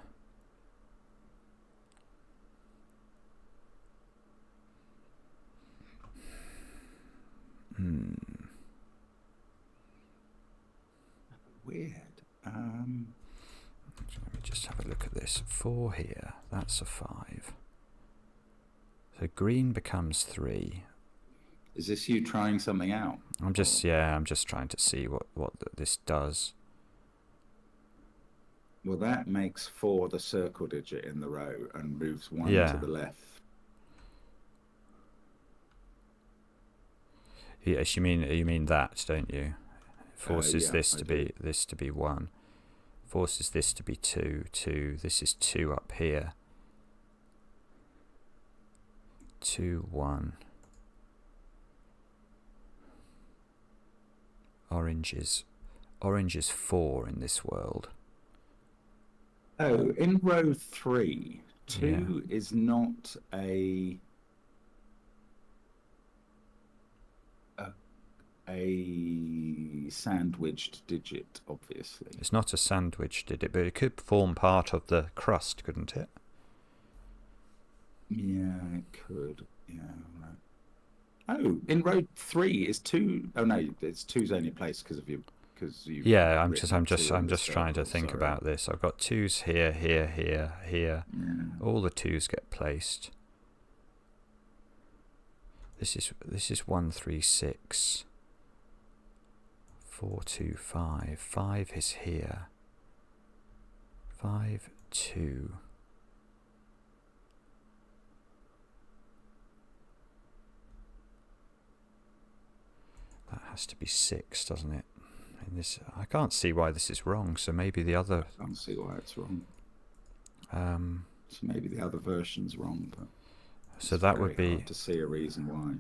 Weird. Let me just have a look at this. 4 here, that's a 5. So green becomes 3. Is this you trying something out? I'm just trying to see what this does. Well, that makes 4 the circle digit in the row and moves 1 to the left. Yes, you mean that, don't you? Forces Yeah, this to be 1. Forces this to be 2. 2. This is 2 up here. 2, 1. Orange is 4 in this world. Oh, in row 3, 2 is not a sandwiched digit, obviously. It's not a sandwich, did it? But it could form part of the crust, couldn't it? Yeah, it could. Yeah. Right. Oh, in row 3 is 2. Oh no, it's 2's only place because you. Yeah, I'm just trying to think about this. I've got 2's here, here, here, here. Yeah. All the 2's get placed. This is 1, 3, 6. 4, 2, 5. 5 is here. 5, 2. That has to be 6, doesn't it? In this, I can't see why this is wrong. So maybe the other. I can't see why it's wrong. So maybe the other version's wrong, but so that would be hard to see a reason why.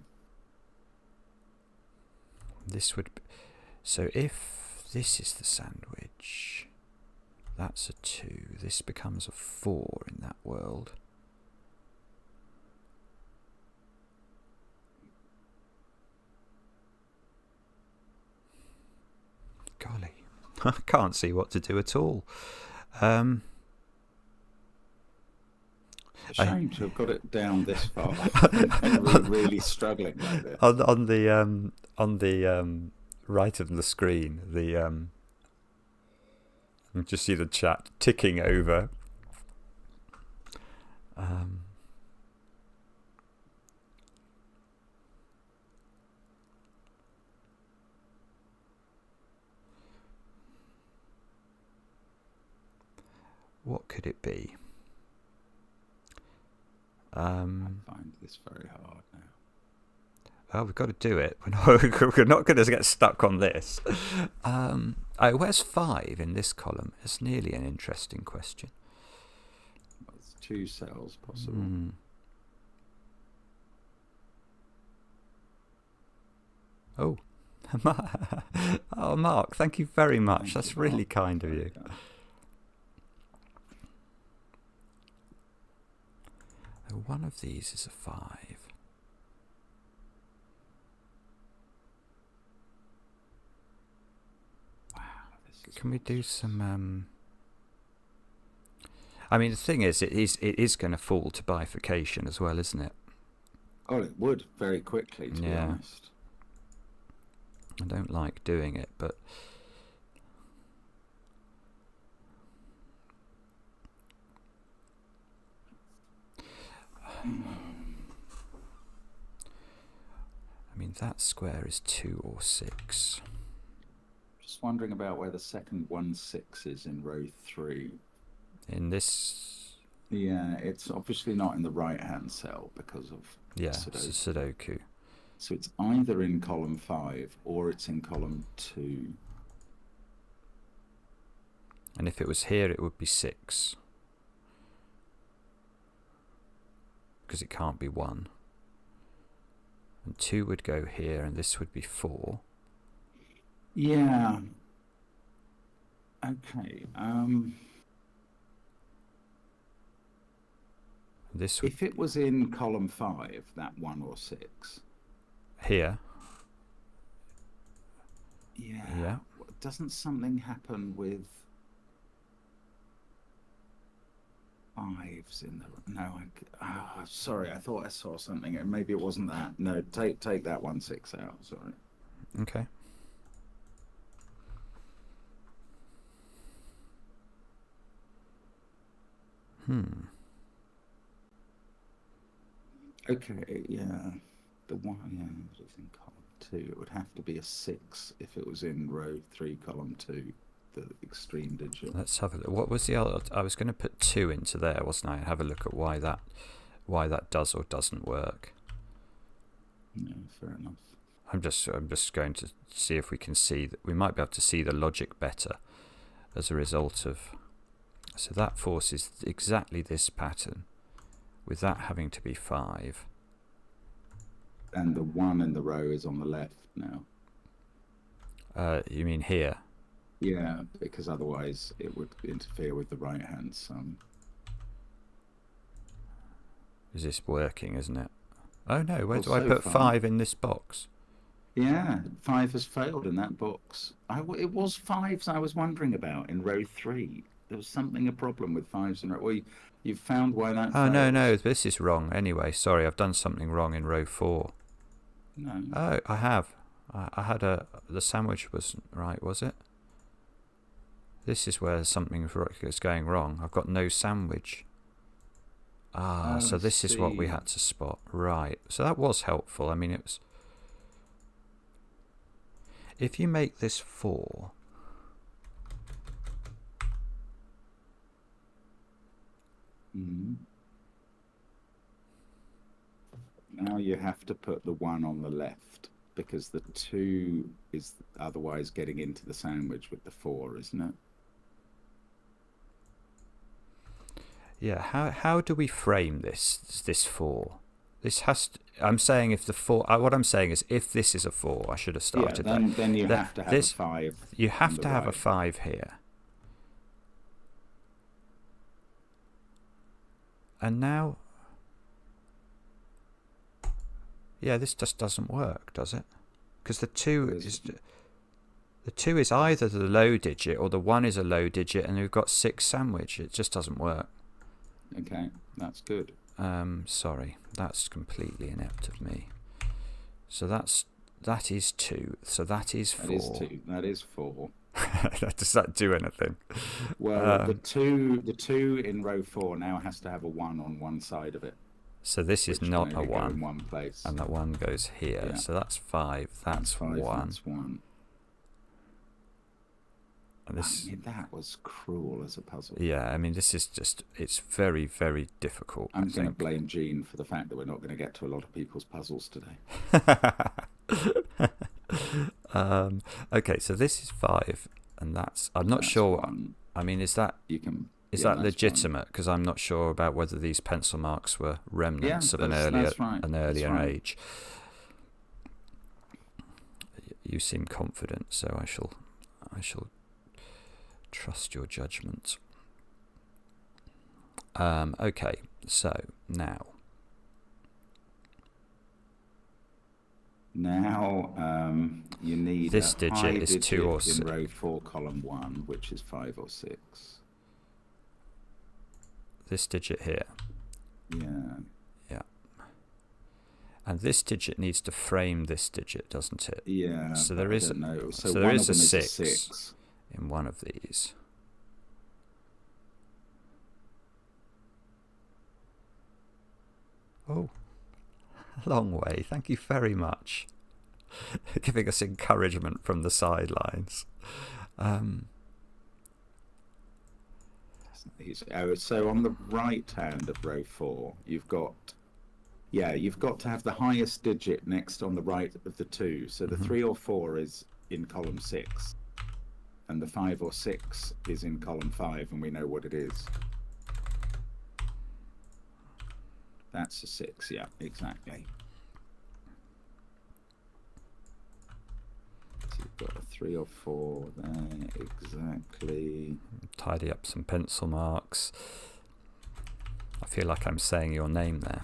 This would. So if this is the sandwich, that's a 2. This becomes a 4 in that world. Golly, I can't see what to do at all. A shame to have got it down this far and we're really struggling like this. On the right of the screen, you just see the chat ticking over. What could it be? I find this very hard now. Oh, we've got to do it. We're not going to get stuck on this. Where's 5 in this column? It's nearly an interesting question. Well, it's 2 cells possible. Oh. Oh, Mark, thank you very much. That's really kind of you. One of these is a 5. Wow, this is. Can we do some? I mean, the thing is, it is going to fall to bifurcation as well, isn't it? Oh, it would very quickly. To be honest, I don't like doing it, but. I mean, that square is 2 or 6. Just wondering about where the second 1 6 is in row 3. In this. Yeah, it's obviously not in the right-hand cell because of Sudoku. It's a Sudoku. So it's either in column 5 or it's in column 2. And if it was here, it would be 6. Because it can't be 1. And 2 would go here, and this would be 4. Yeah. Okay. This would if it was in column 5, that 1 or 6. Here. Yeah. Doesn't something happen with 5s in the... No, sorry, I thought I saw something. Maybe it wasn't that. No, take that 1 6 out, sorry. Okay. Okay, yeah. The 1, it was in column 2. It would have to be a 6 if it was in row 3, column 2. The extreme digit. Let's have a look. What was the other? I was going to put 2 into there, wasn't I? And have a look at why that does or doesn't work. No, fair enough. I'm just going to see if we can see that we might be able to see the logic better as a result of. So that forces exactly this pattern, with that having to be 5. And the 1 in the row is on the left now. You mean here? Yeah, because otherwise it would interfere with the right-hand sum. Is this working, isn't it? Oh no, where do I so put far. 5 in this box? Yeah, 5 has failed in that box. It was 5s I was wondering about in row 3. There was a problem with 5s in row... Well, you've found why that Oh, fails. no, this is wrong. Anyway, sorry, I've done something wrong in row 4. No. Oh, I have. I had the sandwich wasn't right, was it? This is where something is going wrong. I've got no sandwich. So this is what we had to spot. Right. So that was helpful. I mean, it was... If you make this 4... Now you have to put the 1 on the left, because the 2 is otherwise getting into the sandwich with the 4, isn't it? Yeah, how do we frame this 4? This has to, I'm saying if the 4, what I'm saying is if this is a 4, I should have started that. Then you have to have a 5. You have to have a 5 here. And now, yeah, this just doesn't work, does it? Because the 2 is... The 2 is either the low digit or the 1 is a low digit, and we've got 6 sandwich. It just doesn't work. Okay, that's good. Sorry, that's completely inept of me. So that is 2. So that is 4. That is 2. That is 4. Does that do anything? Well, the two in row 4 now has to have a 1 on one side of it. So this is not a 1. In one place. And that 1 goes here. Yeah. So that's 5. That's 1. That's 1. And this, I mean, that was cruel as a puzzle. Yeah, I mean, this is just, it's very, very difficult. I'm going to blame Gene for the fact that we're not going to get to a lot of people's puzzles today. Okay, so this is 5, and I'm not sure. 1. I mean, is that legitimate? Because I'm not sure about whether these pencil marks were remnants of an earlier age. You seem confident, so I shall trust your judgment. Okay, so now you need this digit is 2 or 6 in row 4, column 1, which is 5 or 6. This digit here. Yeah. And this digit needs to frame this digit, doesn't it? Yeah. So there is. So there is a 6 in one of these. Oh, a long way. Thank you very much. Giving us encouragement from the sidelines. So on the right hand of row 4, you've got to have the highest digit next on the right of the 2. So the 3 or 4 is in column 6, and the 5 or 6 is in column 5, and we know what it is. That's a 6, yeah, exactly. So you've got a 3 or 4 there, exactly. Tidy up some pencil marks. I feel like I'm saying your name there.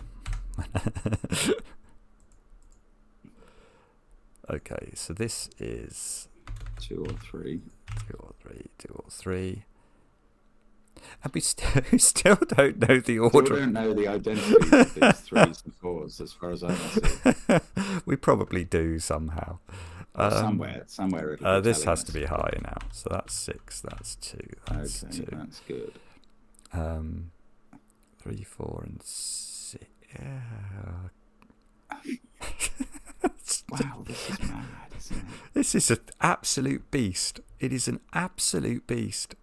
Okay, so this is 2 or 3. 2 or 3, 2 or 3. And we still don't know the order. Still don't know the identity of these 3s and 4s, as far as I can see. We probably do somehow. Somewhere. This has to be high now. So that's 6. That's 2. That's 2. That's good. 3, 4, and 6. Wow, this is mad, isn't it? This is an absolute beast. It is an absolute beast.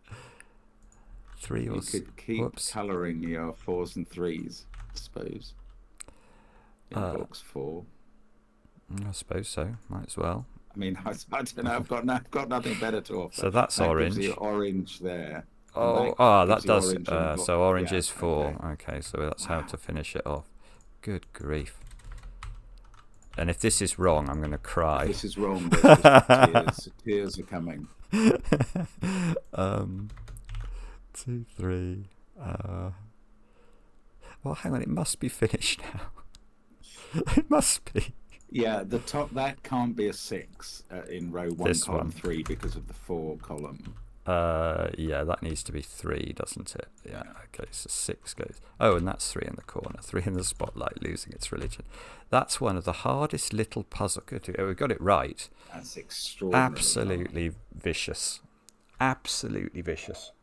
3 or 6. You could keep colouring your 4s and 3s, I suppose. In box 4. I suppose so. Might as well. I mean, I don't know. I've got nothing better to offer. So that's orange. Gives you orange there. That does. So orange is 4. Okay, so that's how to finish it off. Good grief. And if this is wrong, I'm going to cry. If this is wrong, there's just tears are coming. 2, 3. Well, hang on. It must be finished now. It must be. Yeah, the top, that can't be a 6 in row 1, this column one. 3 because of the 4 column. Yeah, that needs to be 3, doesn't it? Yeah, okay, so 6 goes. Oh, and that's 3 in the corner. 3 in the spotlight, losing its religion. That's one of the hardest little puzzles. We've got it right. That's extraordinary. Absolutely vicious. Absolutely vicious.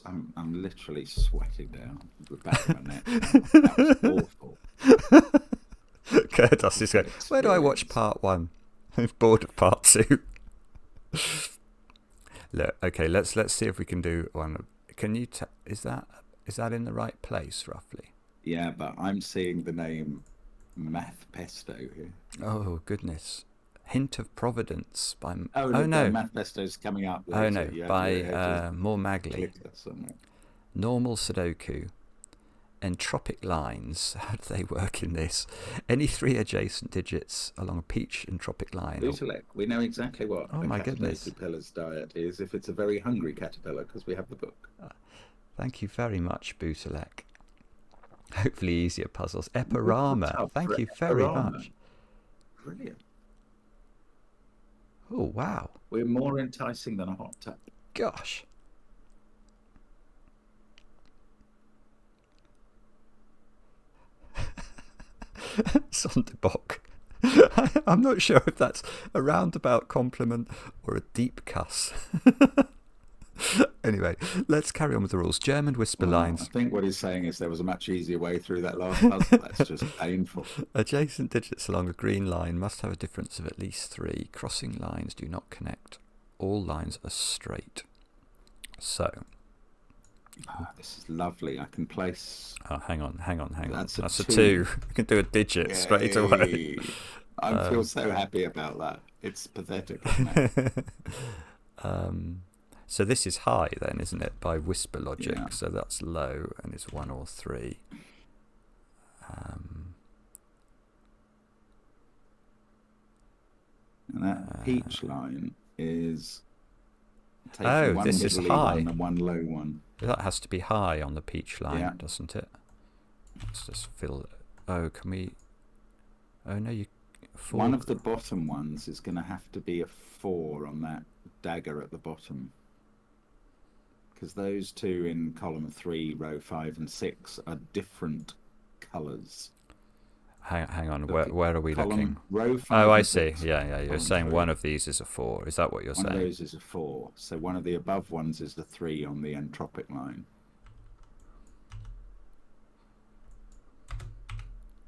I'm literally sweating down the back of my neck. That was awful. Kurdos is going, where do I watch part 1? I'm bored of part 2. Look, okay, let's see if we can do one. Can you is that in the right place roughly? Yeah, but I'm seeing the name Math Pesto here. Oh goodness. Hint of Providence by no, Math Pesto's coming up later. Oh no, by More Magley. Normal Sudoku. Entropic lines. How do they work in this? Any 3 adjacent digits along a peach entropic line. Bootalek. We know exactly what a Caterdokupillar's diet is if it's a very hungry caterpillar, because we have the book. Thank you very much, Bootalek. Hopefully easier puzzles. Eparama. Thank you very much. Brilliant. Oh, wow. We're more enticing than a hot tub. Gosh. Sondebok. I'm not sure if that's a roundabout compliment or a deep cuss. Anyway, let's carry on with the rules. German whisper lines. I think what he's saying is there was a much easier way through that last puzzle. That's just painful. Adjacent digits along a green line must have a difference of at least 3. Crossing lines do not connect. All lines are straight. So. This is lovely. I can place... Oh, hang on. That's a 2. I can do a digit straight away. I feel so happy about that. It's pathetic, isn't it? So this is high then, isn't it, by whisper logic? Yeah. So that's low and it's 1 or 3. And that peach line is taking one this is middly high. one and one low one. That has to be high on the peach line, Yeah. doesn't it? Let's just fill it. Oh, can we... Oh, no, you... 4. One of the bottom ones is going to have to be a 4 on that dagger at the bottom. Because those two in column 3, row 5 and 6 are different colours. Hang on, where are we looking? Row 5 oh, I and see. 6, Yeah. You're saying 3. one of these is a 4. Is that what you're saying? One of those is a 4. So one of the above ones is the 3 on the entropic line.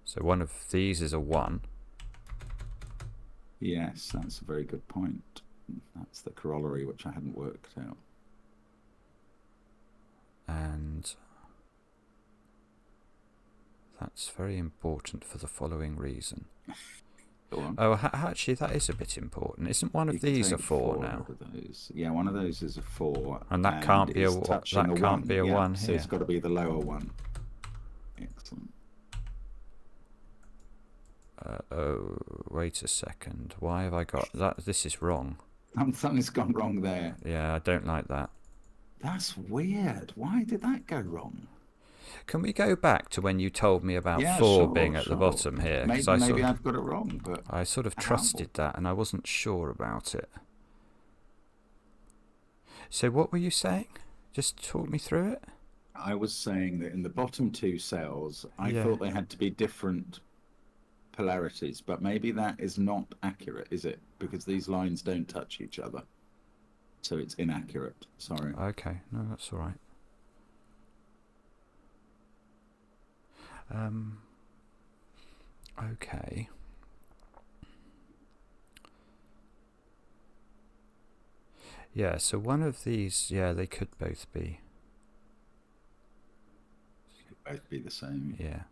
So one of these is a 1. Yes, that's a very good point. That's the corollary which I hadn't worked out. And that's very important for the following reason. Go on. Oh, actually, that is a bit important. Isn't one of these a 4 now? Of those. Yeah, one of those is a 4. And that can't be a 1 here. So it's got to be the lower one. Excellent. Oh, wait a second. Why have I got that? This is wrong. Something's gone wrong there. Yeah, I don't like that. That's weird. Why did that go wrong? Can we go back to when you told me about 4 sure, being at the bottom here? Maybe I've got it wrong, but I sort of trusted that and I wasn't sure about it. So what were you saying? Just talk me through it. I was saying that in the bottom 2 cells, I thought they had to be different polarities, but maybe that is not accurate, is it? Because these lines don't touch each other. So it's inaccurate. Sorry. Okay, no, that's all right. Okay. Yeah, so one of these, they could both be. Could both be the same. Yeah.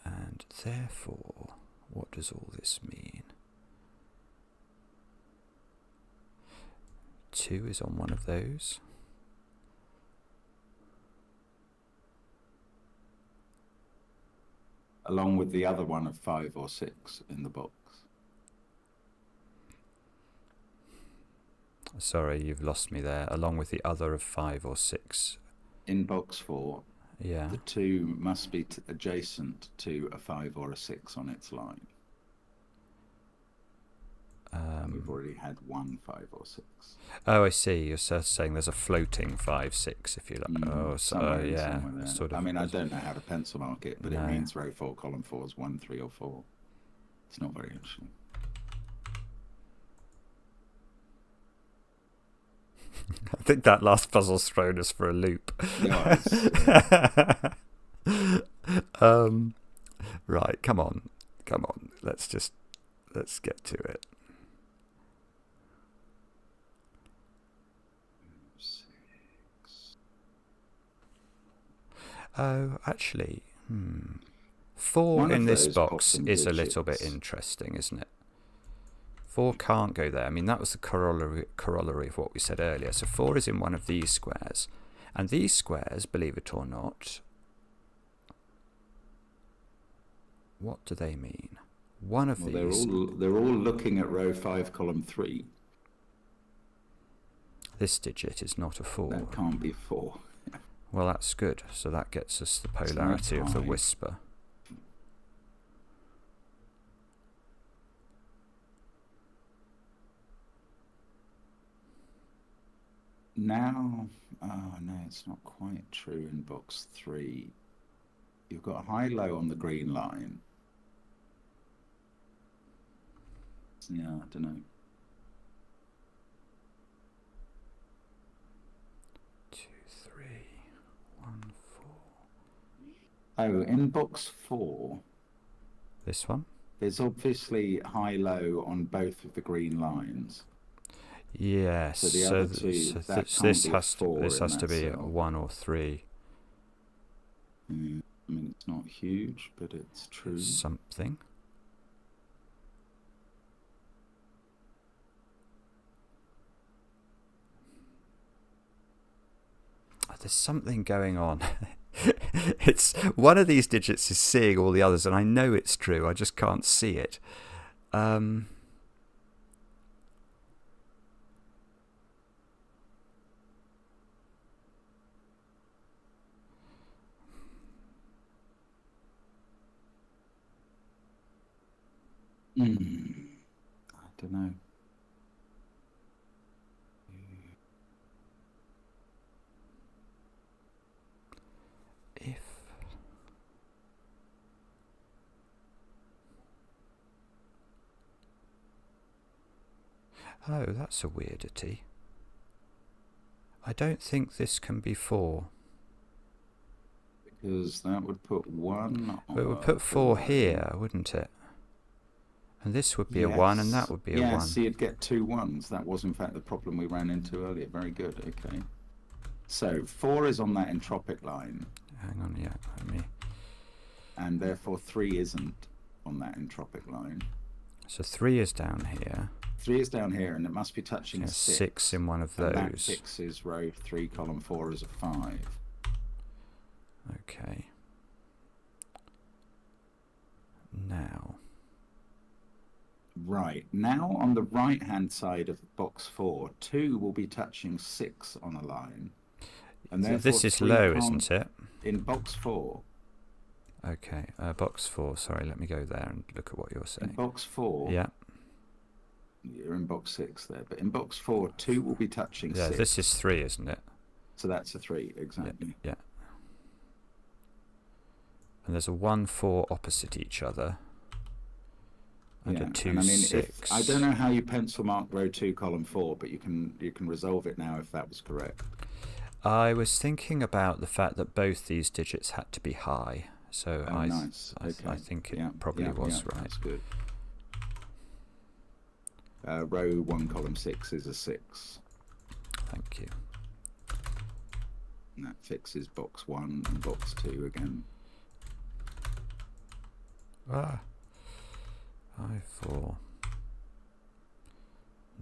And therefore, what does all this mean? 2 is on one of those. Along with the other one of 5 or 6 in the box. Sorry, you've lost me there. Along with the other of 5 or 6. In box 4, yeah. The 2 must be adjacent to a 5 or a 6 on its line. We've already had 1 5 or 6. Oh, I see. You're saying there's a floating 5 6, if you like. Yeah. Sort of. I mean, I don't know how to pencil mark it, but it means row 4, column 4 is 1, 3, or 4. It's not very interesting. I think that last puzzle's thrown us for a loop. Right, come on. Let's get to it. 6. Oh, actually, 4 in this box is a little bit interesting, isn't it? 4 can't go there. I mean, that was the corollary of what we said earlier. So 4 is in one of these squares. And these squares, believe it or not, what do they mean? One of these... They're all looking at row 5, column 3. This digit is not a 4. That can't be 4. Well, that's good. So that gets us the polarity of the whisper. now, oh no, it's not quite true in box 3. You've got high-low on the green line. Yeah, I don't know. 2, 3, 1, 4. Oh, in box 4. This one? There's obviously high-low on both of the green lines. Yes. So the other two, this has to be a 1 or 3. I mean, it's not huge, but it's true. It's something. Oh, there's something going on. It's one of these digits is seeing all the others, and I know it's true. I just can't see it. I don't know. If oh, that's a weirdity. I don't think this can be 4. Because that would put 1 on. But it would put 4 here, wouldn't it? And this would be a 1, and that would be a 1. Yes, so you'd get 2 1s. That was, in fact, the problem we ran into earlier. Very good, okay. So 4 is on that entropic line. Hang on, yeah, let me... And therefore 3 isn't on that entropic line. So 3 is down here. 3 is down here, and it must be touching a 6. 6 in one of those. And that fixes row 3, column 4 as a 5. Okay. Now... Right, now on the right-hand side of box 4, 2 will be touching 6 on a line. And so this is low, isn't it? In box 4. Okay, box 4, sorry, let me go there and look at what you're saying. In box 4, yeah. You're in box 6 there, but in box 4, 2 will be touching 6. Yeah, this is 3, isn't it? So that's a 3, exactly. Yeah. And there's a 1, 4 opposite each other. And a 2, and I mean, 6. I don't know how you pencil mark row 2, column 4, but you can resolve it now if that was correct. I was thinking about the fact that both these digits had to be high, so nice. I think it probably was right. That's good. Row 1, column 6 is a 6. Thank you. And that fixes box 1 and box 2 again. 5, 4.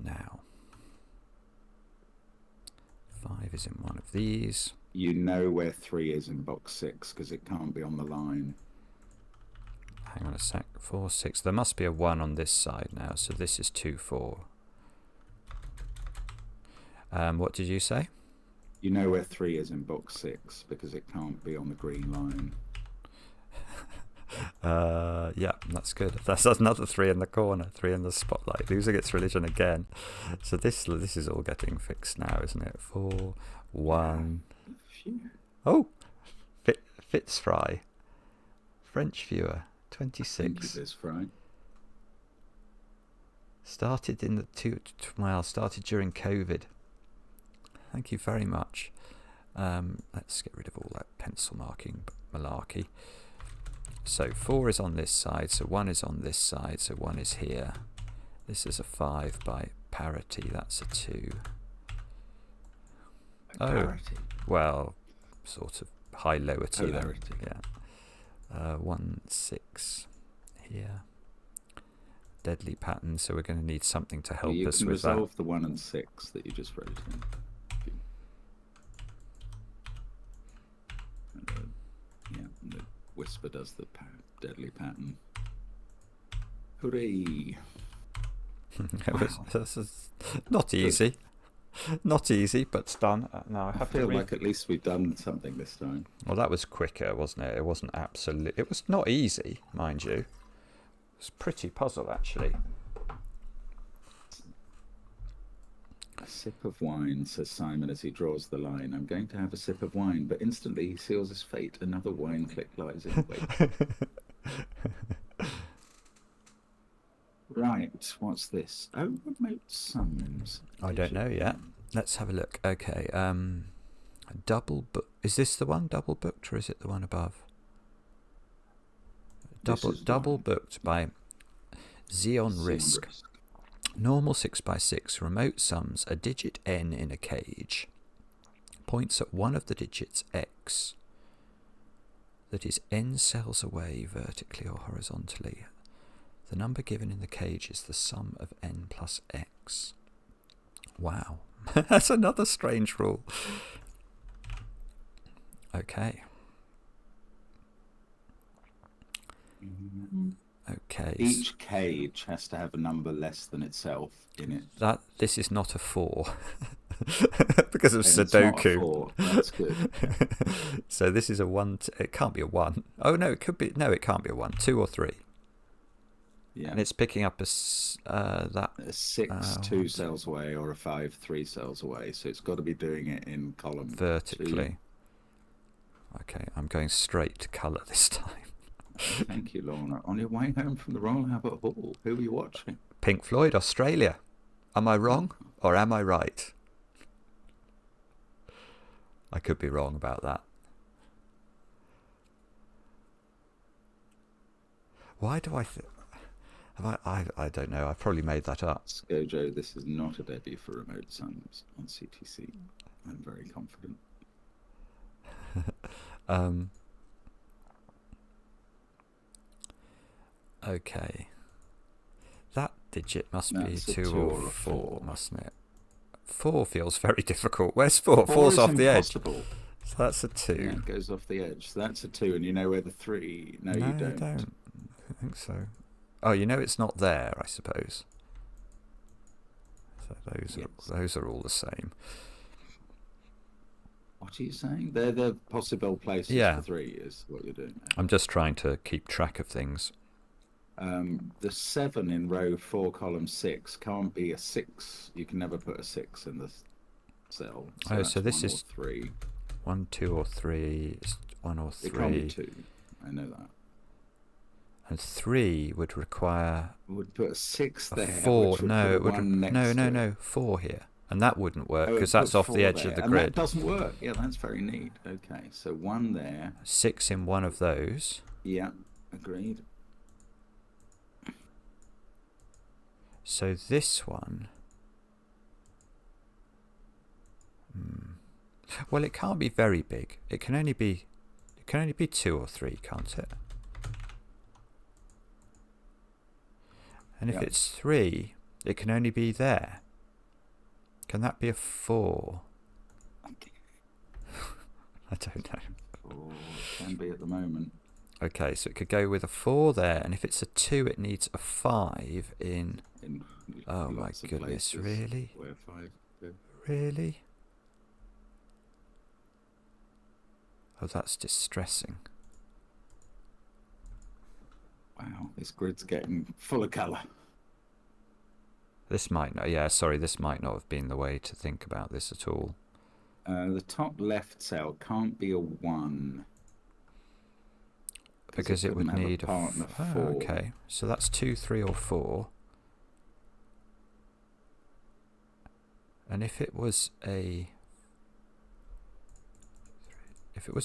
Now. 5 is in one of these. You know where 3 is in box 6 because it can't be on the line. Hang on a sec. 4, 6. There must be a 1 on this side now, so this is 2, 4. What did you say? You know where 3 is in box 6 because it can't be on the green line. Yeah, that's good. That's another 3 in the corner, 3 in the spotlight, losing its religion again. So this is all getting fixed now, isn't it? 4, 1. Oh, Fitzfry, French viewer, 26. Started in the started during COVID. Thank you very much. Let's get rid of all that pencil marking malarkey. So 4 is on this side, so 1 is on this side, so 1 is here. This is a 5 by parity, that's a 2. Parity? Well, sort of high-lowerty there. Polarity. Yeah. 1, 6 here. Deadly pattern, so we're going to need something to help us with that. You can resolve the 1 and 6 that you just wrote in. And the whisper does the deadly pattern. Hooray! This is not easy. Not easy, but it's done. Now I feel like at least we've done something this time. Well, that was quicker, wasn't it? It wasn't absolute. It was not easy, mind you. It was a pretty puzzle, actually. sip of wine, says Simon as he draws the line. I'm going to have a sip of wine, but instantly he seals his fate. Another wine click lies in wait. Right, what's this? Oh, remote sums. I don't know yet. Let's have a look. Okay, double book. Is this the one double booked, or is it the one above? Double booked by Xeon Risk. Normal 6x6 remote sums a digit n in a cage. Points at one of the digits x. That is n cells away vertically or horizontally. The number given in the cage is the sum of n plus x. Wow. That's another strange rule. Okay. Okay. Each cage has to have a number less than itself in it. This is not a 4. Because of And Sudoku. It's not a 4. That's good. So this is a 1. It can't be a 1. Oh no, it could be. No, it can't be a 1. 2 or 3. Yeah. And it's picking up a 6 2 cells away, or a 5 3 cells away. So it's got to be doing it in column vertically. 2. Okay, I'm going straight to colour this time. Thank you, Lorna. On your way home from the Royal Albert Hall, who were you watching? Pink Floyd, Australia. Am I wrong or am I right? I could be wrong about that. Why do I think... I don't know. I probably made that up. Scojo, this is not a debut for remote sums on CTC. I'm very confident. Okay. That digit must be 2 or 4, mustn't it? 4 feels very difficult. Where's 4? 4's off the edge. So that's a 2. Yeah, it goes off the edge. So that's a 2, and you know where the 3... No, you don't. I don't think so. Oh, you know it's not there, I suppose. So those are all the same. What are you saying? They're the possible places for 3 is what you're doing. I'm just trying to keep track of things. The 7 in row 4, column 6 can't be a 6. You can never put a 6 in the cell. So this is 3. 1, 2, or 3. 1 or 3. It can't be 2. I know that. And 3 would require. Would put a 6 there. 4. No, it would. No. 4 here, and that wouldn't work because that's off the edge of the grid. That doesn't work. Yeah, that's very neat. Okay, so 1 there. 6 in one of those. Yeah, agreed. So this one. Well, it can't be very big. It can only be 2 or 3, can't it? And if it's 3, it can only be there. Can that be a 4? I don't know. 4 can be at the moment. Okay, so it could go with a 4 there, and if it's a 2, it needs a 5 in oh my goodness, really? Where 5 go. Really? Oh, that's distressing. Wow, this grid's getting full of colour. This might not, this might not have been the way to think about this at all. The top left cell can't be a 1. Because it would need a partner 4. Okay, so that's 2, 3, or 4. And if it was a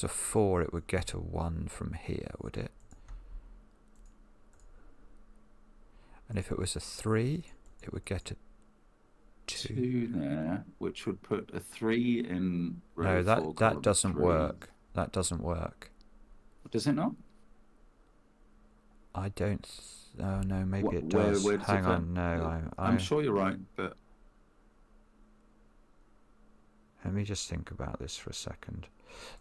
4, it would get a 1 from here, would it? And if it was a 3, it would get a 2 there, which would put a 3 in row 4. No, that doesn't work. That doesn't work. Does it not? I don't. Oh no, maybe it does. Hang on, no, I'm sure you're right, but let me just think about this for a second.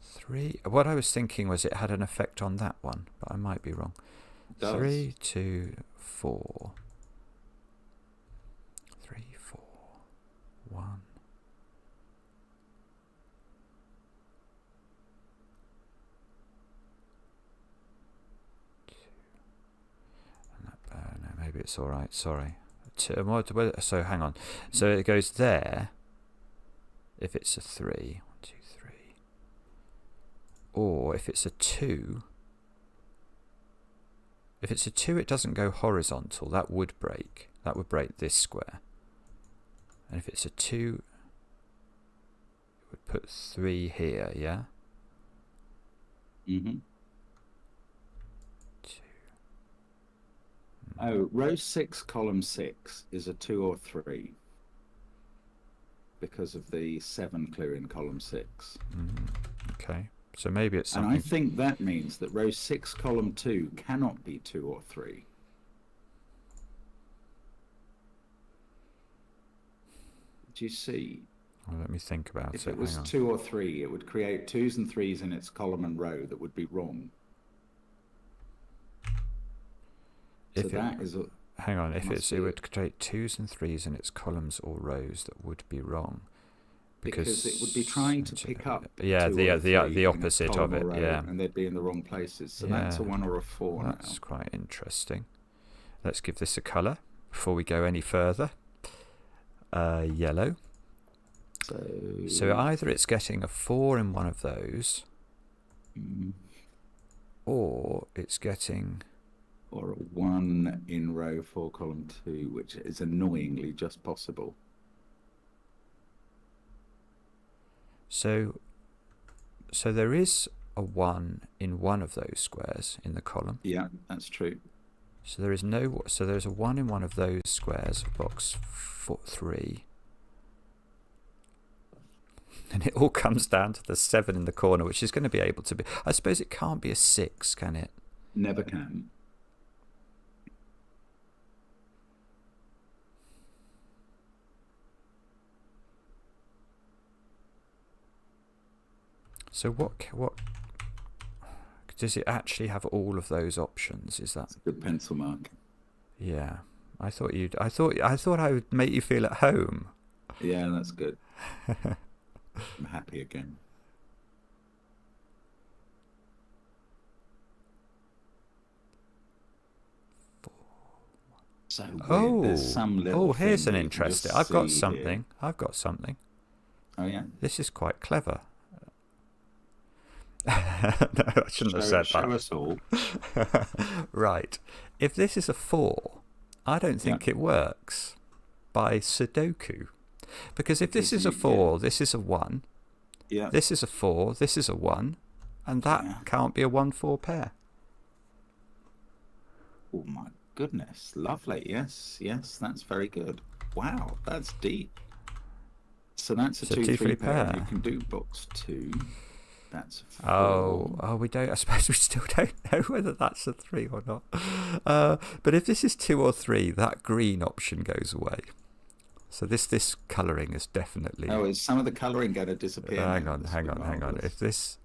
3. What I was thinking was it had an effect on that one, but I might be wrong. 3, 2, 4. 3, 4, 1. No, maybe it's all right. Sorry. So hang on. So it goes there, if it's a 3, 1, 2, 3, or if it's a 2. If it's a 2, it doesn't go horizontal. That would break. That would break this square. And if it's a 2, it would put 3 here, yeah? Mm-hmm. 2. Oh, row 6, column 6 is a 2 or 3 because of the 7 clue in column 6. Okay, so maybe it's something. And I think that means that row 6, column 2 cannot be 2 or 3. Do you see? Well, let me think about If it. it was Hang on. 2 or 3, it would create 2s and 3s in its column and row that would be wrong. So that is a... Hang on, if it would create 2s and 3s in its columns or rows that would be wrong. Because it would be trying to pick up the opposite of it, yeah. And they'd be in the wrong places. So that's a 1 or a 4 now. That's quite interesting. Let's give this a colour before we go any further. Yellow. So either it's getting a 4 in one of those, or it's getting... Or a 1 in row 4, column 2, which is annoyingly just possible. So there is a 1 in one of those squares in the column. Yeah, that's true. So there's a 1 in one of those squares, box 3. And it all comes down to the 7 in the corner, which is going to be able to be... I suppose it can't be a 6, can it? Never can. So what does it actually have? All of those options? Is that That's a good pencil mark? Yeah, I thought I would make you feel at home. Yeah, that's good. I'm happy again. So weird. There's some little here's an thing interesting. I've got something. I've got something. Oh yeah. This is quite clever. No, I shouldn't have said that. Show us all. Right. If this is a 4, I don't think it works by Sudoku. Because if this is a 4, this is a 1. Yeah. This is a 4, this is a 1. And that can't be a 1-4 pair. Oh my goodness. Lovely. Yes, that's very good. Wow, that's deep. So that's a 2-3 pair. You can do box 2. That's a 4. Oh, we don't. I suppose we still don't know whether that's a 3 or not. But if this is 2 or 3, that green option goes away. So this colouring is definitely... Oh, is some of the colouring going to disappear? Hang on. If this...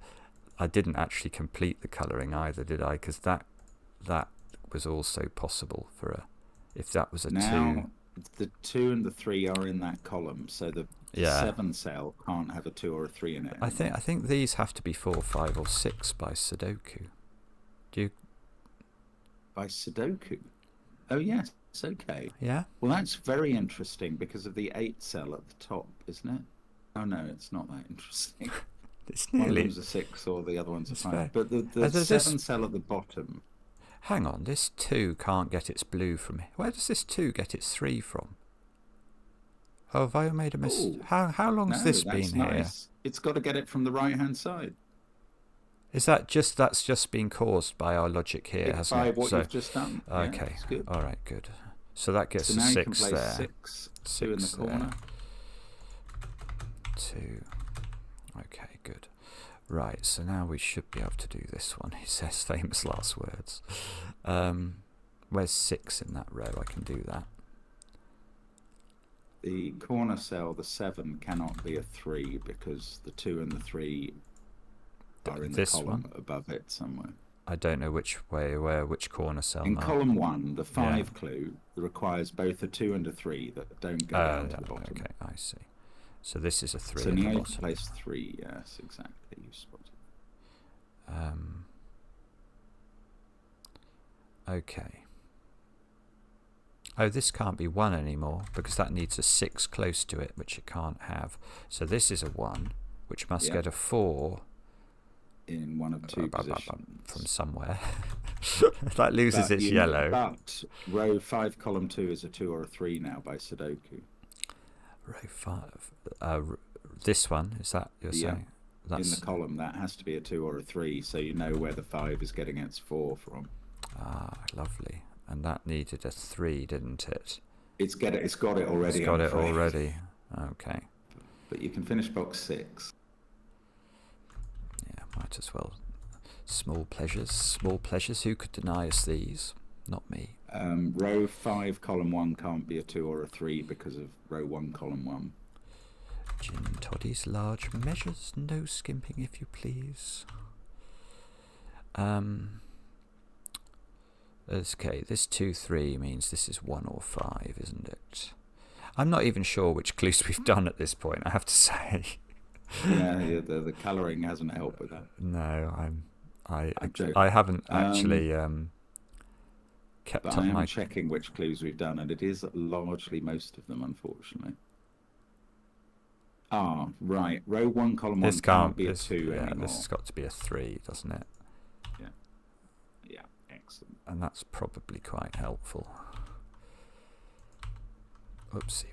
I didn't actually complete the colouring either, did I? Because that was also possible for a... If that was a 2... The 2 and the 3 are in that column, so the 7 cell can't have a 2 or a 3 in it anymore. I think these have to be 4, 5 or 6 by Sudoku. Do you... By Sudoku? Oh yes, okay. Yeah? Well, that's very interesting because of the 8 cell at the top, isn't it? Oh no, it's not that interesting. It's nearly... One of them's a 6 or the other one's a 5. Fair. But the 7 cell at the bottom... Hang on, this 2 can't get its blue from here. Where does this 2 get its 3 from? Oh, have I made a mistake? How long has this been here? It's got to get it from the right-hand side. Is that that's just been caused by our logic here, hasn't it? By what you've just done. Okay, yeah, good. All right, good. So that gets a 6 you can place there. 6, 2 in the corner. 2. Okay, good. Right, so now we should be able to do this one. He says famous last words. Where's 6 in that row? I can do that. The corner cell, the 7, cannot be a 3 because the 2 and the 3 are in the column above it somewhere. I don't know which corner cell. In column 1, the 5 clue requires both a 2 and a 3 that don't go down to the bottom. Okay, I see. So this is a 3 so at the now you bottom. place 3, yes, exactly. You spotted. Okay. Oh, this can't be 1 anymore because that needs a 6 close to it, which it can't have. So this is a 1, which must get a 4 in one of two positions from somewhere. That loses its yellow. But row 5, column 2 is a 2 or a 3 now by Sudoku. Row 5. This one, is that you're saying? That's in the column, that has to be a 2 or a 3, so you know where the 5 is getting its 4 from. Ah, lovely. And that needed a 3, didn't it? It's got it already. It's got it already. Okay. But you can finish box 6. Yeah, might as well. Small pleasures. Who could deny us these? Not me. Row 5, column 1 can't be a 2 or a 3 because of row 1, column 1. Gin toddies, large measures, no skimping, if you please. Okay, this 2, 3 means this is 1 or 5, isn't it? I'm not even sure which clues we've done at this point, I have to say. Yeah, the colouring hasn't helped with that. No, I haven't actually kept up I am my... checking which clues we've done, and it is largely most of them, unfortunately. Ah, right. Row 1, column 1 can't be a 2 anymore. This has got to be a 3, doesn't it? Yeah, excellent. And that's probably quite helpful. Whoopsie.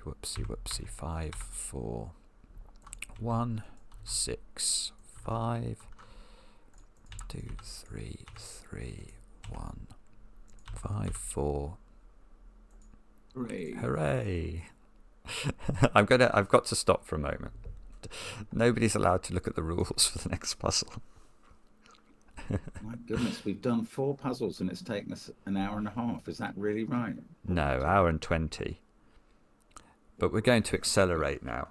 5, 4, 1, 6, 5, 2, 3, 3, 1, 5, 4. Hooray! I've got to stop for a moment. Nobody's allowed to look at the rules for the next puzzle. My goodness, we've done 4 puzzles and it's taken us an hour and a half. Is that really right? No, hour and 20. But we're going to accelerate now.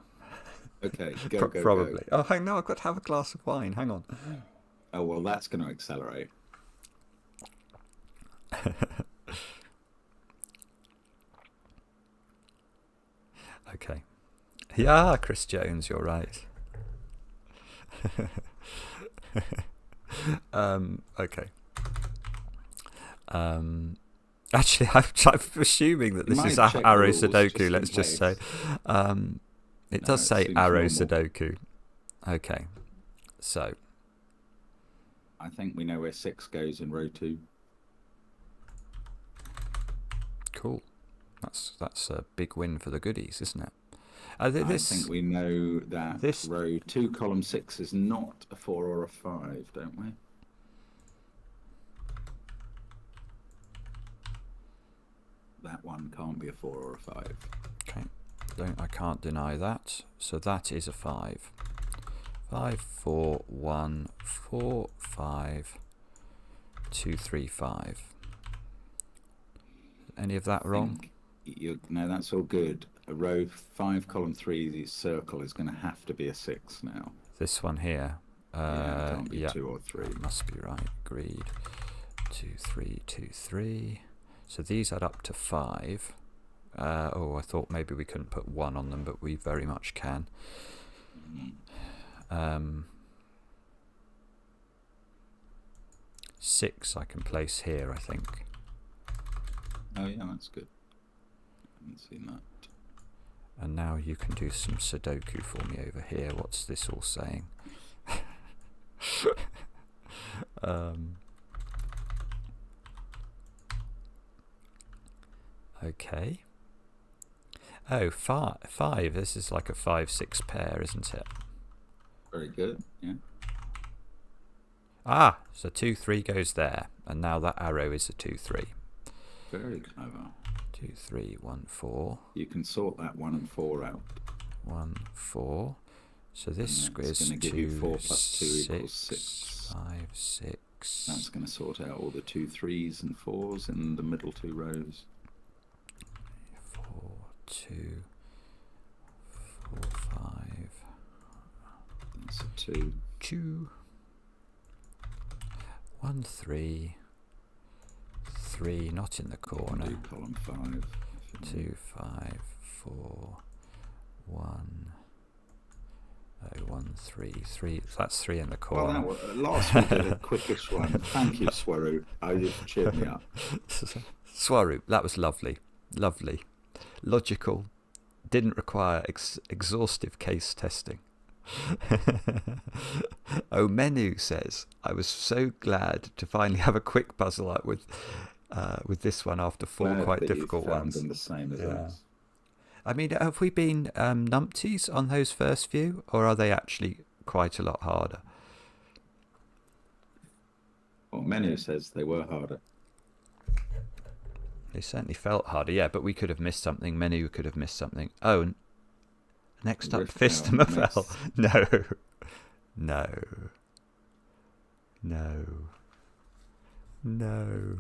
Okay, probably. Go. Oh, hang on, I've got to have a glass of wine. Hang on. Oh, well, that's going to accelerate. Okay. Yeah, Chris Jones, you're right. Okay. Actually, I'm assuming that this is arrow Sudoku, let's just say. It does say arrow Sudoku. Okay. So. I think we know where 6 goes in row 2. Cool. That's a big win for the goodies, isn't it? I think we know that row 2, column 6 is not a 4 or a 5, don't we? That one can't be a 4 or a 5. Okay. I can't deny that. So that is a 5. 5, 4, 1, 4, 5, 2, 3, 5. Any of that wrong? No, that's all good. A row 5, column 3, the circle is going to have to be a 6 now. This one here. It can't be 2 or 3. Must be right. Agreed. 2, 3, 2, 3. So these add up to 5. I thought maybe we couldn't put 1 on them, but we very much can. 6 I can place here, I think. Oh yeah, that's good. I haven't seen that. And now you can do some Sudoku for me over here. What's this all saying? Okay. Oh, 5. This is like a 5-6 pair, isn't it? Very good, yeah. Ah, so 2, 3 goes there. And now that arrow is a 2, 3. Very clever. 2, 3, 1, 4. You can sort that 1 and 4 out. 1, 4. So this is 2, 4 plus 2 equals 6. 5, 6. That's going to sort out all the 2, 3s and 4s in the middle 2 rows. 4, 2, 4, 5. That's a 2. 2. 1, 3. 3, not in the corner. Do column 5. 2, 5, 4, 1. 1, 3, 3. That's 3 in the corner. Well, last week did a quickish one. Thank you, Swaru. You cheered me up. Swaru, that was lovely. Lovely. Logical. Didn't require exhaustive case testing. Oh, Menu says, I was so glad to finally have a quick puzzle out with this one after 4 quite difficult ones. Them the same as us. I mean, have we been numpties on those first few, or are they actually quite a lot harder? Well, Menu says they were harder. They certainly felt harder, yeah, but we could have missed something. Menu could have missed something. Oh, and next up, Fistamafel. No.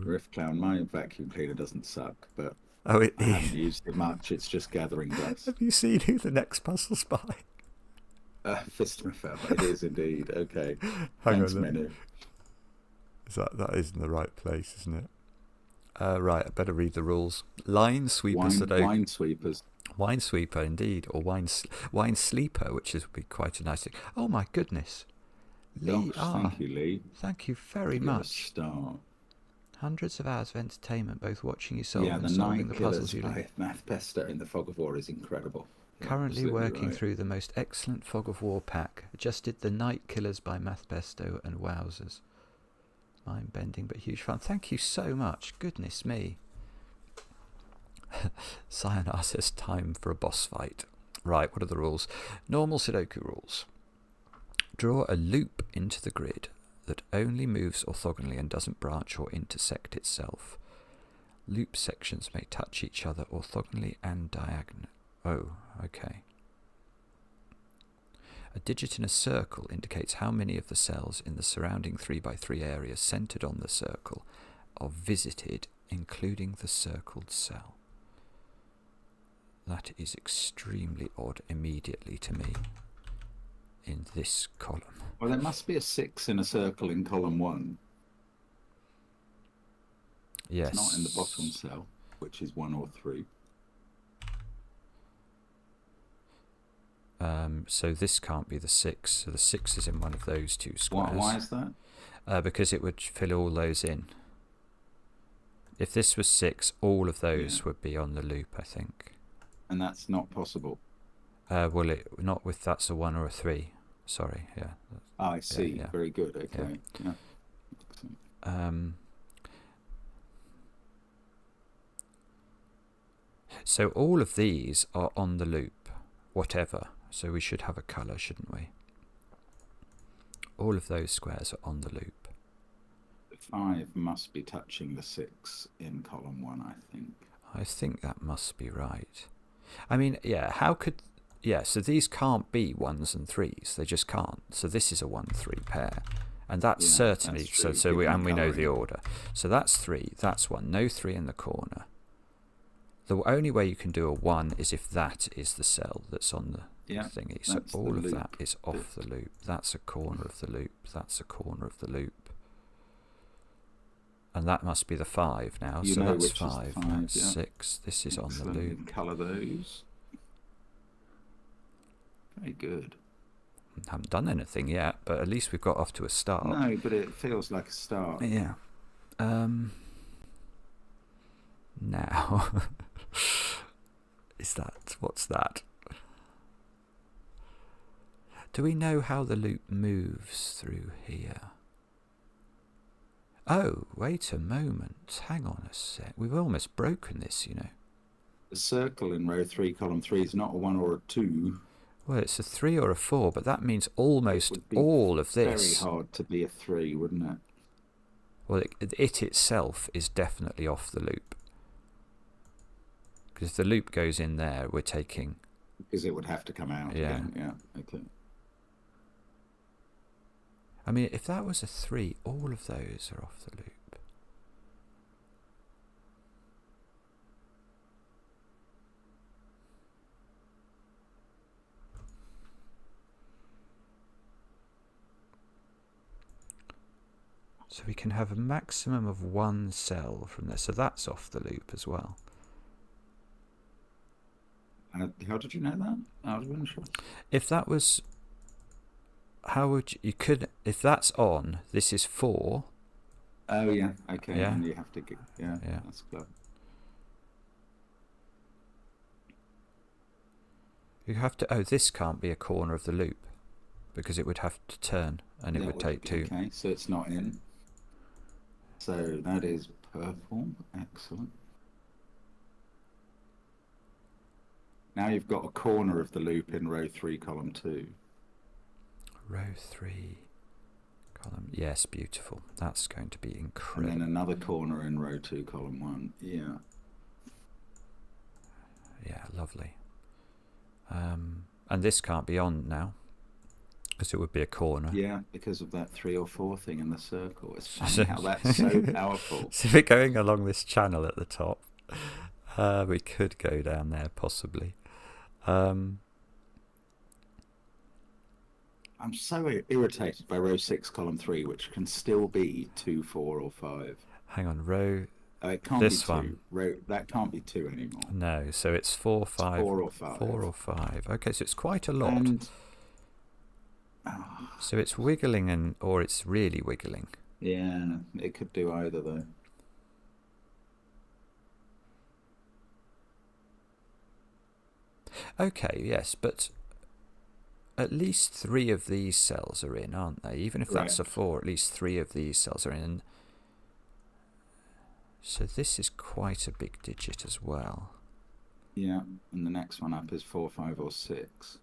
Rift Clown, my vacuum cleaner doesn't suck, but I haven't used it much. It's just gathering dust. Have you seen who the next puzzle's by? Fistamafel, it is indeed. Okay. Thanks, Menu. That is in the right place, isn't it? Right, I better read the rules. Line sweeper Sudoku. Wine sweepers. Wine sweeper, indeed, or wine sleeper, which would be quite a nice thing. Oh my goodness, Lee! Thank you, Lee. Thank you very much. Star. Hundreds of hours of entertainment, both watching you solve and the solving the puzzles you by Math Pesto in the Fog of War is incredible. Currently working through the most excellent Fog of War pack. Just did the Night Killers by Math Pesto and wowzers. Mind-bending but huge fun. Thank you so much. Goodness me. Sayonara says time for a boss fight. Right, what are the rules? Normal Sudoku rules. Draw a loop into the grid that only moves orthogonally and doesn't branch or intersect itself. Loop sections may touch each other orthogonally and diagonally. Oh, okay. A digit in a circle indicates how many of the cells in the surrounding 3x3 area centered on the circle are visited, including the circled cell. That is extremely odd immediately to me in this column. Well, there must be a 6 in a circle in column 1. Yes. It's not in the bottom cell, which is 1 or 3. So this can't be the 6. So the 6 is in one of those two squares. Why is that? Because it would fill all those in. If this was 6, all of those would be on the loop, I think. And that's not possible. Well, not with that's a 1 or a 3. Sorry, yeah. I see. Yeah. Very good. Okay. Yeah. So all of these are on the loop, whatever. So we should have a colour, shouldn't we? All of those squares are on the loop. 5 must be touching the 6 in column 1, I think. I think that must be right. I mean, yeah, how could... Yeah, so these can't be 1s and 3s. They just can't. So this is a 1-3 pair. And that's certainly... That's so we know the order. So that's 3, that's 1. No 3 in the corner. The only way you can do a 1 is if that is the cell that's on the thingy. So all of that is off the loop. That's a corner of the loop. That's a corner of the loop. And that must be the 5 now. So that's 5. That's 6. This is on the loop. Colour those. Very good. Haven't done anything yet, but at least we've got off to a start. No, but it feels like a start. Yeah. Now, what's that? Do we know how the loop moves through here? Oh, wait a moment. Hang on a sec. We've almost broken this, you know. The circle in row 3, column 3 is not a 1 or a 2. Well, it's a 3 or a 4, but that means almost all of this. Very hard to be a 3, wouldn't it? Well, it itself is definitely off the loop. Because if the loop goes in there, we're taking... Because it would have to come out again. Yeah, okay. I mean, if that was a 3, all of those are off the loop. So we can have a maximum of 1 cell from there. So that's off the loop as well. How did you know that? Out of interest. If that was... How would you could... If that's on, this is 4. Oh, yeah. Okay. Yeah. And you have to get... Yeah, that's clever. You have to. Oh, this can't be a corner of the loop because it would have to turn, and it would take 2. Okay, so it's not in. So that is purple. Excellent. Now you've got a corner of the loop in row 3, column 2. Row 3, column. Yes, beautiful. That's going to be incredible. And then another corner in row 2, column 1. Yeah. Yeah, lovely. And this can't be on now because it would be a corner. Yeah, because of that 3 or 4 thing in the circle. It's funny how that's so powerful. So if we're going along this channel at the top, we could go down there possibly. I'm so irritated by row 6, column 3, which can still be 2, 4, or 5. Hang on, row. It can't this be 2. one. That can't be 2 anymore. No, so it's 4, 5. 4 or 5. 4 or 5. Okay, so it's quite a lot. And, so it's wiggling or it's really wiggling. yeah, it could do either though. Okay, yes, but at least 3 of these cells are in, aren't they? Even if that's a 4, at least 3 of these cells are in. So this is quite a big digit as well. Yeah, and the next one up is 4, 5, or 6.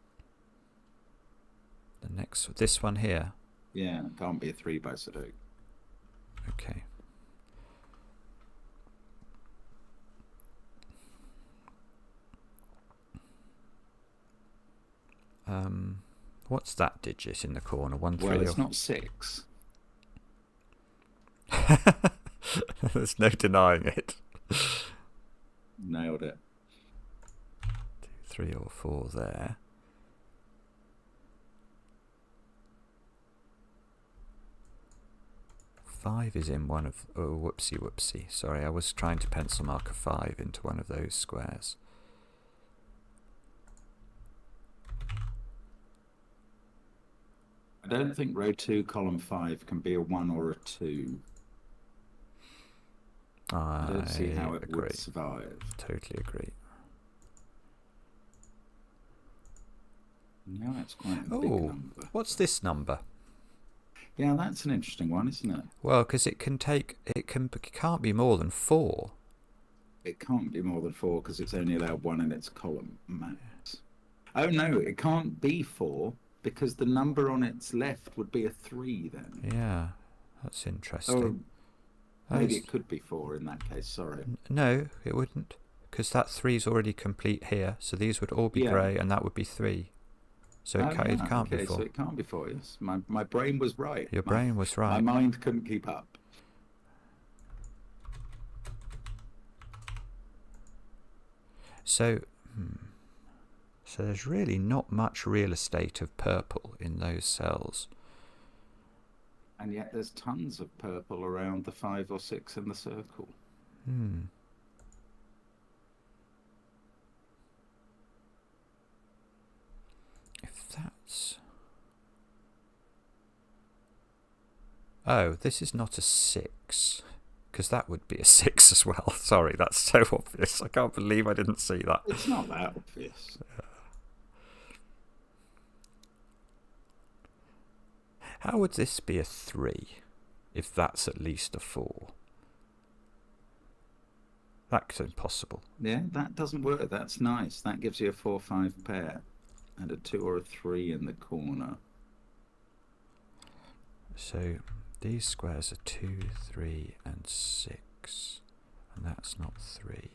The next, this one here. Yeah, it can't be a 3 by Sudoku. Okay. What's that digit in the corner? 1, 3. Well, it's not 6. There's no denying it. Nailed it. 2, 3, or 4 there. Five is in one of. Oh, whoopsie. Sorry, I was trying to pencil mark a 5 into one of those squares. I don't think row 2, column 5 can be a 1 or a 2. I don't see how it would survive. Totally agree. No, it's quite a big number. What's this number? Yeah, that's an interesting one, isn't it? Well, because it can't be more than 4. It can't be more than 4 because it's only allowed 1 in its column max. Oh no, it can't be 4 because the number on its left would be a 3 then. Yeah, that's interesting. Oh, maybe it could be 4 in that case, sorry. No, it wouldn't, because that 3 is already complete here, so these would all be grey, and that would be 3. So it can't be 4. So it can't be 4, yes. My brain was right. Your brain was right. My mind couldn't keep up. So, so there's really not much real estate of purple in those cells. And yet there's tons of purple around the 5 or 6 in the circle. If that's... Oh, this is not a 6. Because that would be a 6 as well. Sorry, that's so obvious. I can't believe I didn't see that. It's not that obvious. How would this be a 3 if that's at least a 4? That's impossible. Yeah, that doesn't work. That's nice. That gives you a 4-5 pair and a 2 or a 3 in the corner. So these squares are 2, 3, and 6, and that's not 3.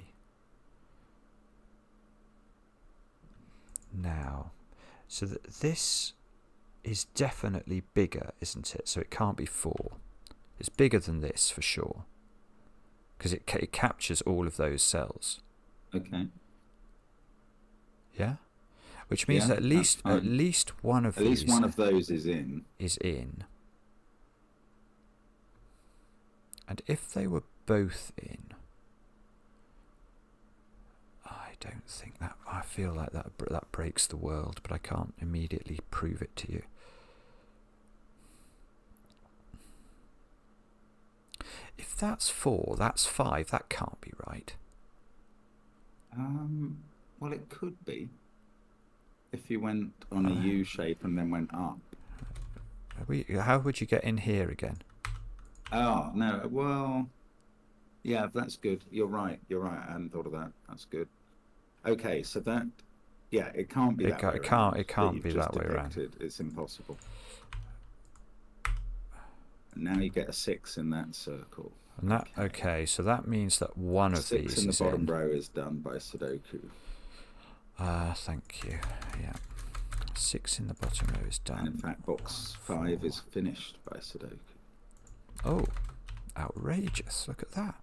Now, so this is definitely bigger, isn't it? So it can't be 4. It's bigger than this for sure, because it captures all of those cells. Okay. Yeah, which means that at least one of these. At least one of those is in. Is in. And if they were both in, I don't think that. I feel like that breaks the world, but I can't immediately prove it to you. If that's 4, that's 5. That can't be right. Well, it could be. If you went on a U shape and then went up. How would you get in here again? Oh, no. Well, yeah, that's good. You're right. I hadn't thought of that. That's good. Okay, so that, yeah, it can't be that way around. It can't be that way around. It's impossible. And now you get a 6 in that circle. And that, okay, so that means that one of these 6 in the bottom row is done by Sudoku. Thank you. Yeah. 6 in the bottom row is done. And in fact, box 5 is finished by Sudoku. Oh, outrageous. Look at that.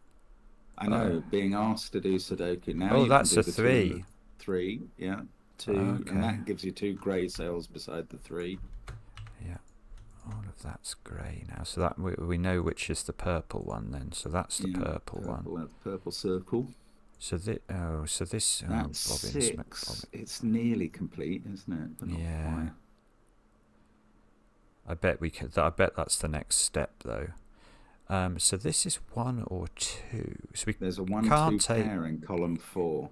I know, being asked to do Sudoku. Now oh, you that's can a do 3. 3, yeah. 2, Okay. and that gives you 2 grey cells beside the 3. Yeah. All of that's grey now. So that we know which is the purple one then. So that's the purple one. Purple circle. So this. That's 6. It's nearly complete, isn't it? But not quite. I bet we could. I bet that's the next step, though. So this is 1 or 2. So there's a 1-2 pair in column 4.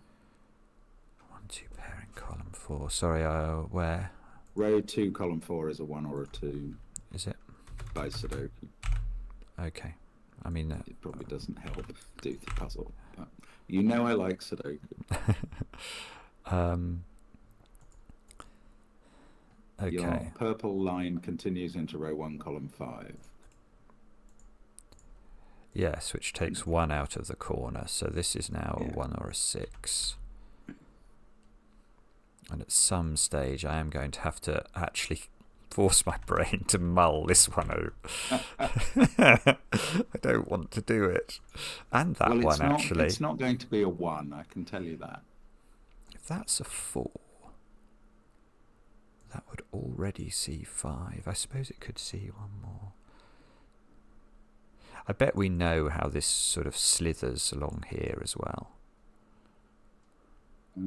1-2 pair in column 4. Sorry, where? Row 2, column 4 is a 1 or a 2. Is it? By Sudoku. Okay. I mean, it probably doesn't help do the puzzle, but you know I like Sudoku. Okay. Your purple line continues into row 1, column 5. Yes, which takes 1 out of the corner. So this is now a 1 or a 6. And at some stage, I am going to have to actually force my brain to mull this one over. I don't want to do it. And that one, actually. It's not going to be a 1, I can tell you that. If that's a 4, that would already see 5. I suppose it could see 1 more. I bet we know how this sort of slithers along here as well. We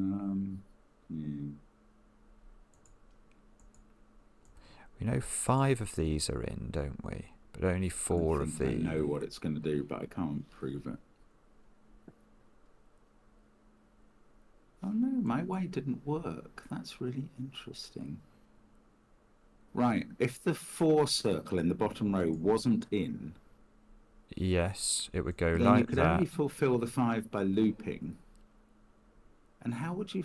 know 5 of these are in, don't we? But only 4 of these. I know what it's going to do, but I can't prove it. Oh no, my way didn't work. That's really interesting. Right, if the 4 circle in the bottom row wasn't in... Yes, it would go then like you could that. only fulfill the 5 by looping. And how would you...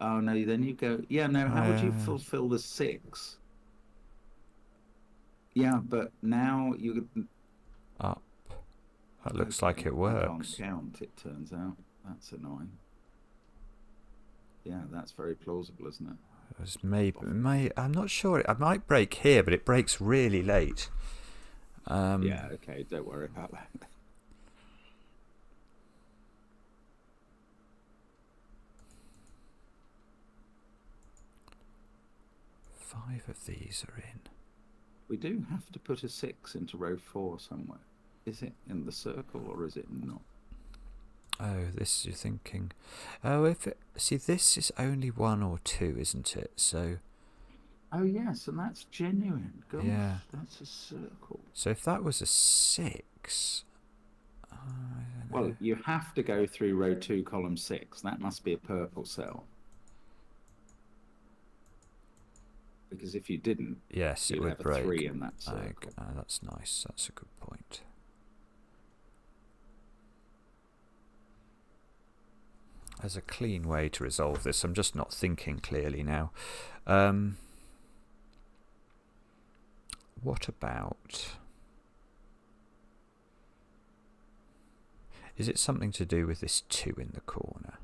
oh no, then you go... yeah, no, how would you fulfill the 6? Yeah, but now you... up. That looks like it works. I can't count, it turns out. That's annoying. Yeah, that's very plausible, isn't it? I'm not sure. I might break here, but it breaks really late. Yeah, okay, don't worry about that. Five of these are in. We do have to put a 6 into row 4 somewhere. Is it in the circle or is it not? Oh, this you're thinking. Oh, see, this is only 1 or 2, isn't it? So. Oh yes, and that's genuine. Gosh, yeah. That's a circle. So if that was a 6. Well, you have to go through row 2, column 6. That must be a purple cell. Because if you didn't, yes, it would have break. A 3 in that circle. That's nice. That's a good point. There's a clean way to resolve this. I'm just not thinking clearly now. What about... is it something to do with this 2 in the corner?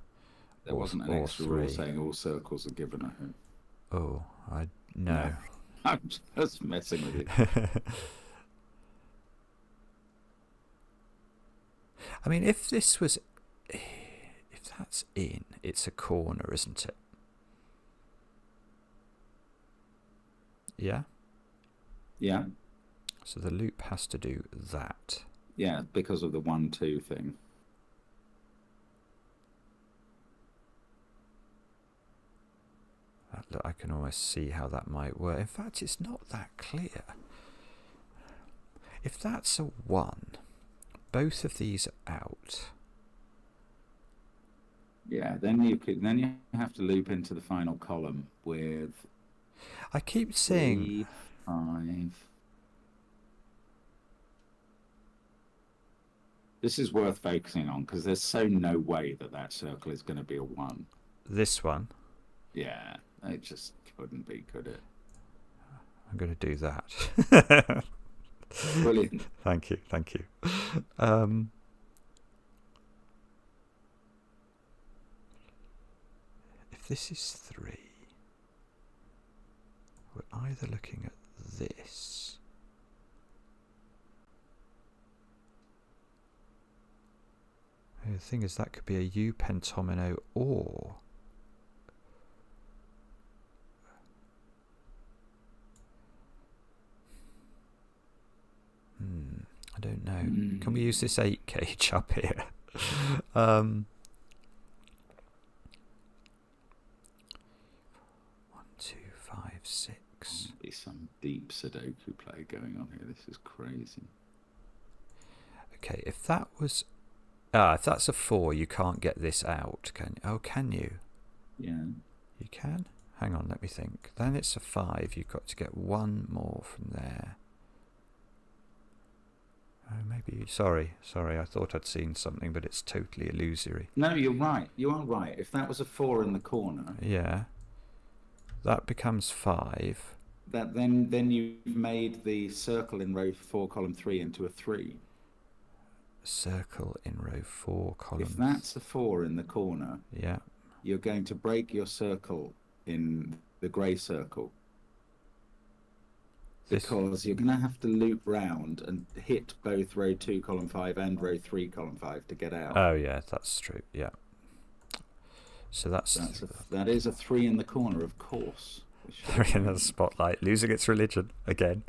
There wasn't an extra rule saying all circles are given a hoop. Oh, no. I'm just messing with you. I mean, if this was... if that's in, it's a corner, isn't it? Yeah? Yeah. So the loop has to do that. Yeah, because of the 1-2 thing. I can almost see how that might work. In fact, it's not that clear. If that's a 1, both of these are out. Yeah, then you have to loop into the final column with I keep saying 3, 5. This is worth focusing on because there's no way that circle is going to be a 1. this one. Yeah, it just couldn't be, could it? I'm going to do that. Brilliant. Thank you. If this is 3, we're either looking at this. The thing is, that could be a U pentomino or I don't know. Can we use this 8 gauge up here? 1, 2, 5, 6. Be some deep Sudoku play going on here. This is crazy. Okay, if that was if that's a 4, you can't get this out, can you? Oh, can you? Yeah. You can? Hang on, let me think. Then it's a 5. You've got to get 1 more from there. Oh, maybe. Sorry. I thought I'd seen something, but it's totally illusory. No, you're right. You are right. If that was a 4 in the corner, Yeah. That becomes 5. that then you've made the circle in row 4, column 3 into a 3. Circle in row 4, column. If that's a 4 in the corner, yeah, you're going to break your circle in the grey circle. Because you're going to have to loop round and hit both row 2, column 5 and row 3, column 5 to get out. Oh, yeah, that's true. Yeah. So that is a 3 in the corner, of course. 3 in the spotlight, losing its religion again.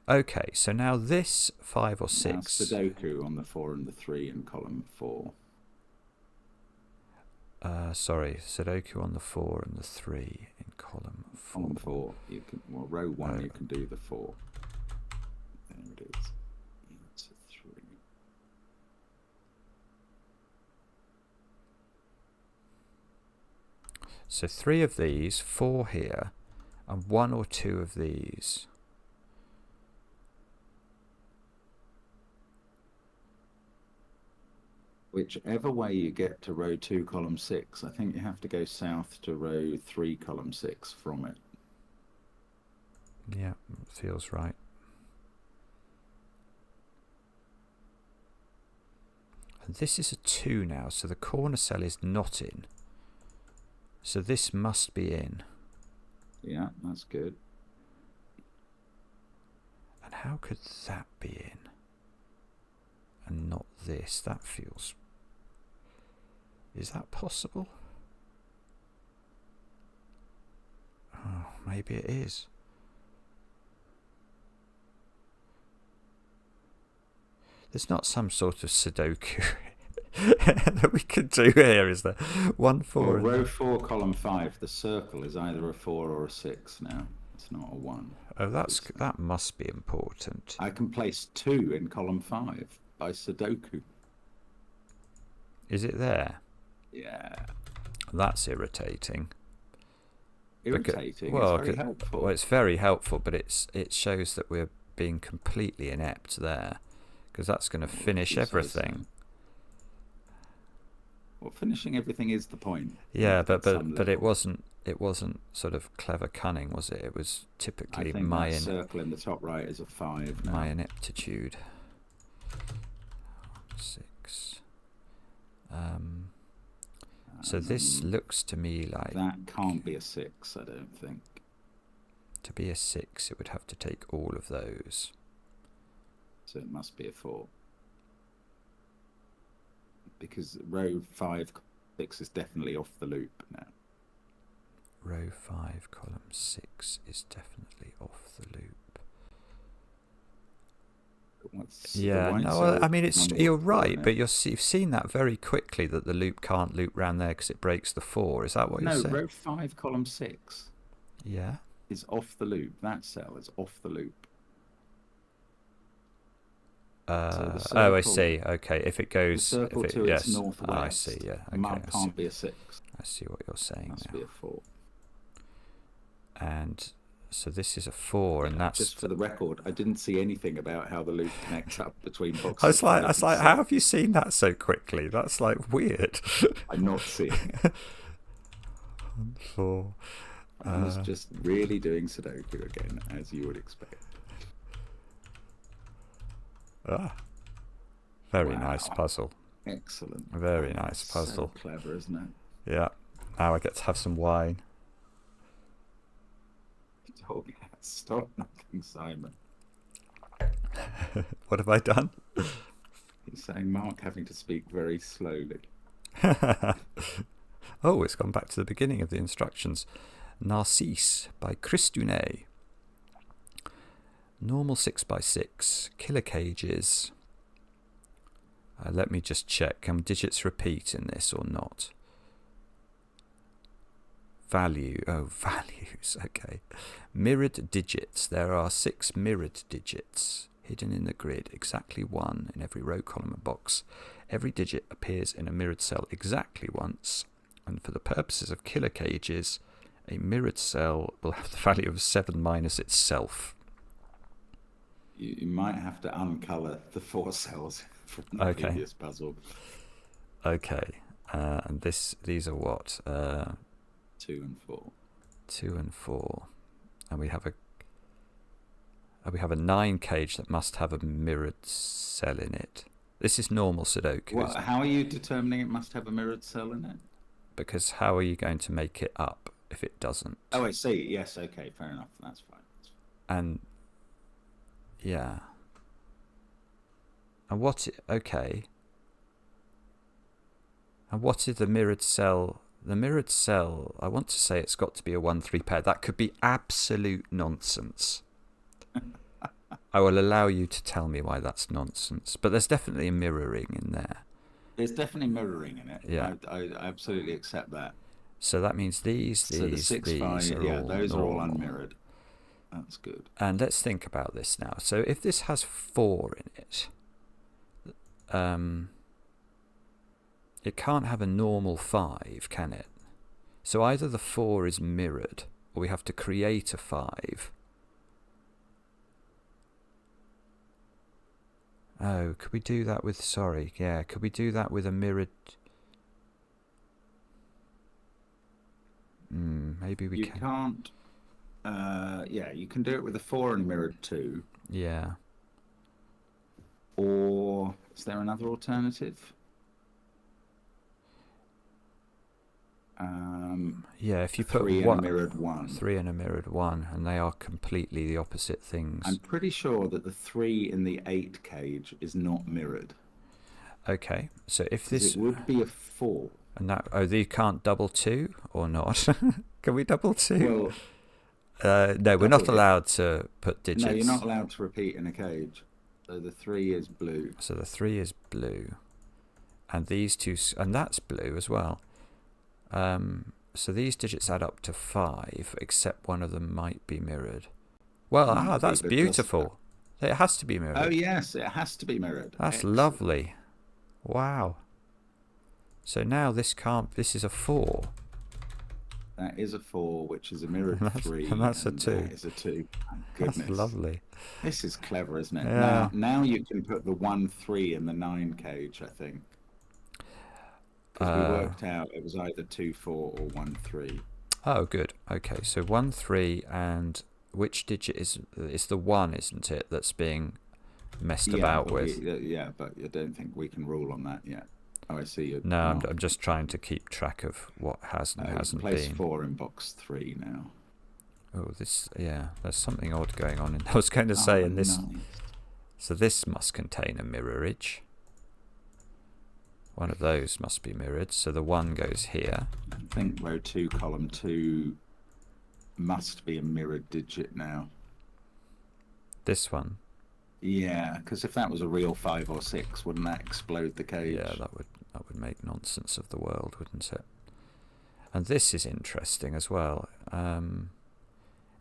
Okay, so now this 5 or 6. Now Sudoku on the 4 and the 3 in column 4. Sorry, Sudoku on the 4 and the 3 in column 4. Column 4, you can, well, row 1, you can do the 4. There it is. It's a 3. So 3 of these, 4 here, and 1 or 2 of these. Whichever way you get to row 2, column 6, I think you have to go south to row 3, column 6 from it. Yeah, feels right. And this is a 2 now, so the corner cell is not in. So this must be in. Yeah, that's good. And how could that be in? And not this? That feels... Is that possible? Oh, maybe it is. There's not some sort of Sudoku that we could do here, is there? 1, 4. Well, row 4, column 5, the circle is either a 4 or a 6 now. It's not a 1. Oh, that must be important. I can place 2 in column 5 by Sudoku. Is it there? Yeah. That's irritating. Irritating. Well, it's very helpful. Well, it's very helpful, but it shows that we're being completely inept there, because that's going to finish everything. Well, finishing everything is the point. Yeah, but it wasn't sort of clever cunning, was it? It was typically that circle in the top right is a 5 now. my ineptitude. 6. So this looks to me like... That can't be a 6, I don't think. To be a 6, it would have to take all of those. So it must be a 4. Because row 5, 6 is definitely off the loop now. Row 5, column 6 is definitely off the loop. Yeah, no, I mean, you're right, but you've seen that very quickly, that the loop can't loop round there because it breaks the 4. Is that what you're saying? No, row 5, column 6. Yeah. Is off the loop. That cell is off the loop. the Oh, I circle, see. Okay, if it goes, the circle if it, to its yes, northwest. I see. Yeah, A okay, mark I see. can't be a 6. I see what you're saying It must now. be a 4. And so this is a 4, and that's just for the record. I didn't see anything about how the loop connects up between boxes. I was like, how have you seen that so quickly? That's like weird. I'm not seeing it. 4. I was just really doing Sudoku again, as you would expect. Very Wow. nice puzzle. Excellent. Very nice puzzle. So clever, isn't it? Yeah. Now I get to have some wine. Oh, yeah. Stop knocking Simon. What have I done? He's saying Mark having to speak very slowly. Oh, it's gone back to the beginning of the instructions. Narcisse by Christune. Normal 6x6. Killer cages. Let me just check. Can digits repeat in this or not? Value. Oh, values. Okay. Mirrored digits. There are 6 mirrored digits hidden in the grid. Exactly 1 in every row, column, and box. Every digit appears in a mirrored cell exactly once. And for the purposes of killer cages, a mirrored cell will have the value of 7 minus itself. You might have to uncolour the 4 cells from the previous puzzle. Okay. And these are what? 2 and 4. 2 and 4. And we have a 9 cage that must have a mirrored cell in it. This is normal Sudoku. Well, how are you determining it must have a mirrored cell in it? Because how are you going to make it up if it doesn't? Oh, I see. Yes, okay, fair enough. That's fine. And yeah. And okay. And what is the mirrored cell? The mirrored cell, I want to say it's got to be a 1-3 pair. That could be absolute nonsense. I will allow you to tell me why that's nonsense. But there's definitely a mirroring in there. There's definitely mirroring in it. Yeah. I absolutely accept that. So that means these, so the 6, 5, are all those normal. are all unmirrored. That's good. And let's think about this now. So if this has 4 in it, it can't have a normal 5, can it? So either the 4 is mirrored, or we have to create a 5. Oh, could we do that with, could we do that with a mirrored... maybe we can. You can't... you can do it with a 4 and a mirrored 2. Yeah. Or is there another alternative? If you put 3 and a mirrored 1. 3 and a mirrored 1, and they are completely the opposite things. I'm pretty sure that the 3 in the 8 cage is not mirrored. Okay, so if this... It would be a 4. And that... Oh, you can't double 2 or not? Can we double 2? Well, no, we're not allowed to put digits. No, you're not allowed to repeat in a cage. So the 3 is blue. So the 3 is blue. And these two... And that's blue as well. So these digits add up to 5, except one of them might be mirrored. Well, that's beautiful. It has to be mirrored. Oh, yes, it has to be mirrored. That's Excellent. Lovely. Wow. So now this is a 4. That is a 4, which is a mirrored 3. And that's a 2. That is a 2. Goodness. That's lovely. This is clever, isn't it? Yeah. Now you can put the 1, 3 in the 9 cage, I think. Because we worked out it was either 2, 4 or 1, 3. Oh, good. Okay, so 1, 3, and which digit is the 1, isn't it, that's being messed about with? But I don't think we can rule on that yet. Oh, I see you. No, I'm just trying to keep track of what has and hasn't place been. 4 in box 3 now. Oh, there's something odd going on. I was going to say in this. Nice. So this must contain a mirrorage. One of those must be mirrored, so the 1 goes here. I think row 2, column 2 must be a mirrored digit now. This one? Yeah, because if that was a real 5 or 6, wouldn't that explode the cage? Yeah, that would make nonsense of the world, wouldn't it? And this is interesting as well.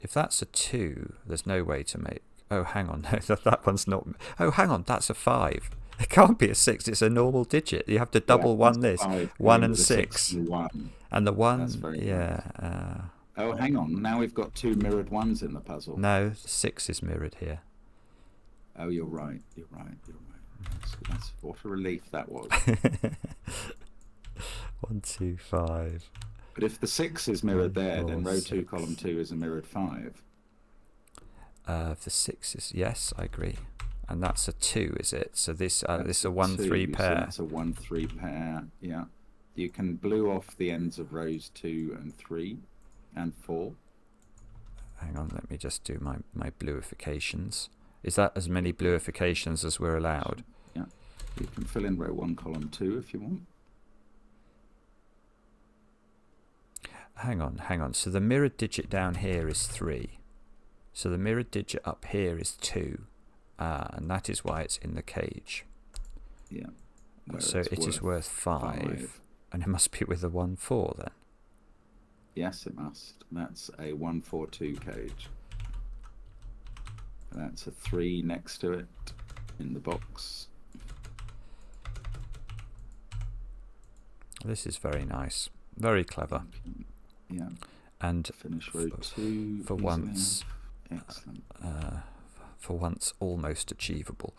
If that's a 2, there's no way to make... Oh, hang on. That one's not. Oh, hang on. That's a 5. It can't be a 6. It's a normal digit. You have to double one this. 1 and 6. And 1. And the 1. That's very yeah. nice. Oh, hang on. Now we've got 2 mirrored 1s in the puzzle. No, 6 is mirrored here. Oh, you're right. You're right. You're right. That's what a relief that was. 1, 2, 5. But if the 6 is mirrored there, then row 2, column 2 is a mirrored 5. The 6 is, yes, I agree. And that's a 2, is it? So this is a 1, 3 pair. So that's a 1, 3 pair. Yeah. You can blue off the ends of rows 2 and 3 and 4. Hang on, let me just do my bluifications. Is that as many bluifications as we're allowed? Yeah. You can fill in row 1, column 2 if you want. Hang on. So the mirrored digit down here is 3. So the mirrored digit up here is 2. And that is why it's in the cage. Yeah. So it is worth 5. And it must be with a 1, 4 then. Yes, it must. That's a 1, 4, 2 cage. That's a 3 next to it in the box. This is very nice. Very clever. Yeah. And finish row 2 for once. Excellent. For once, almost achievable.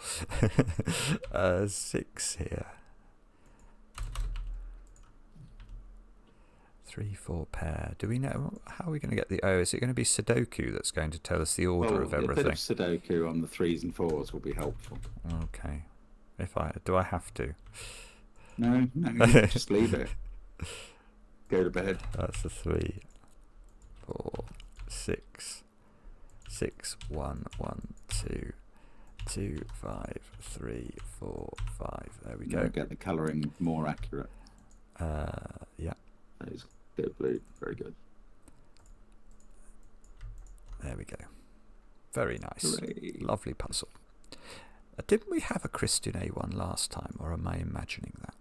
6 here. 3, 4 pair. Do we know how are we going to get the O? Is it going to be Sudoku that's going to tell us the order of everything? A bit of Sudoku on the 3s and 4s will be helpful. Okay. Do I have to? No, just leave it. Go to bed. That's a 3, 4, 6. 6, 1, 1, 2, 2, 5, 3, 4, 5. There we go. Get the colouring more accurate. Yeah. That is good blue. Very good. There we go. Very nice. Hooray. Lovely puzzle. Didn't we have a Christian A one last time, or am I imagining that?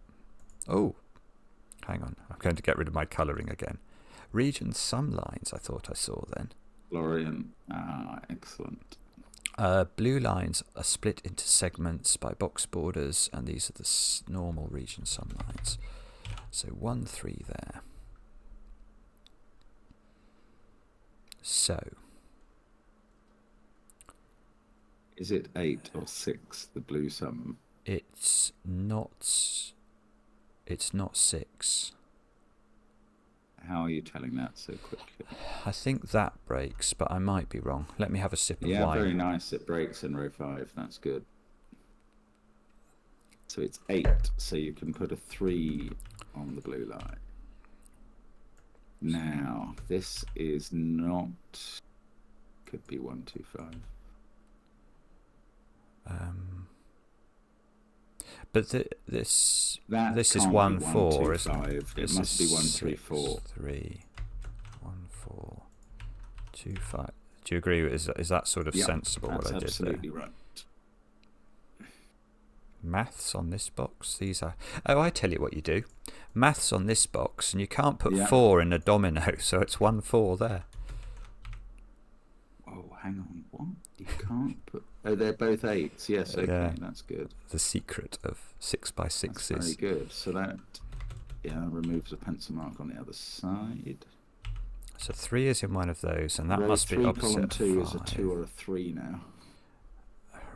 Oh, hang on. I'm going to get rid of my colouring again. Region sum lines I thought I saw then. Florian. Excellent. Blue lines are split into segments by box borders, and these are the normal region sum lines. So 1, 3 there. So. Is it 8 or 6, the blue sum? It's not 6. How are you telling that so quickly? I think that breaks, but I might be wrong. Let me have a sip of wine. Yeah, very nice. It breaks in row 5. That's good. So it's 8, so you can put a 3 on the blue line. Now, this is not... Could be 1, 2, 5. But this is can't 1, be 1, 4, 2, isn't 5. it? It must be 1, 3, 4. 3, 1, 4, 2, 5. Do you agree? Is that sort of sensible what I did there? That's absolutely right. Maths on this box. These are. Oh, I tell you what you do. Maths on this box, and you can't put 4 in a domino, so it's 1, 4 there. Oh, hang on. What? You can't put. Oh, they're both 8s. Yes, okay, that's good. The secret of 6x6s. That's very good. So that removes a pencil mark on the other side. So 3 is in one of those, and that must be opposite. Column 2 is a 5. 2 or a 3 now.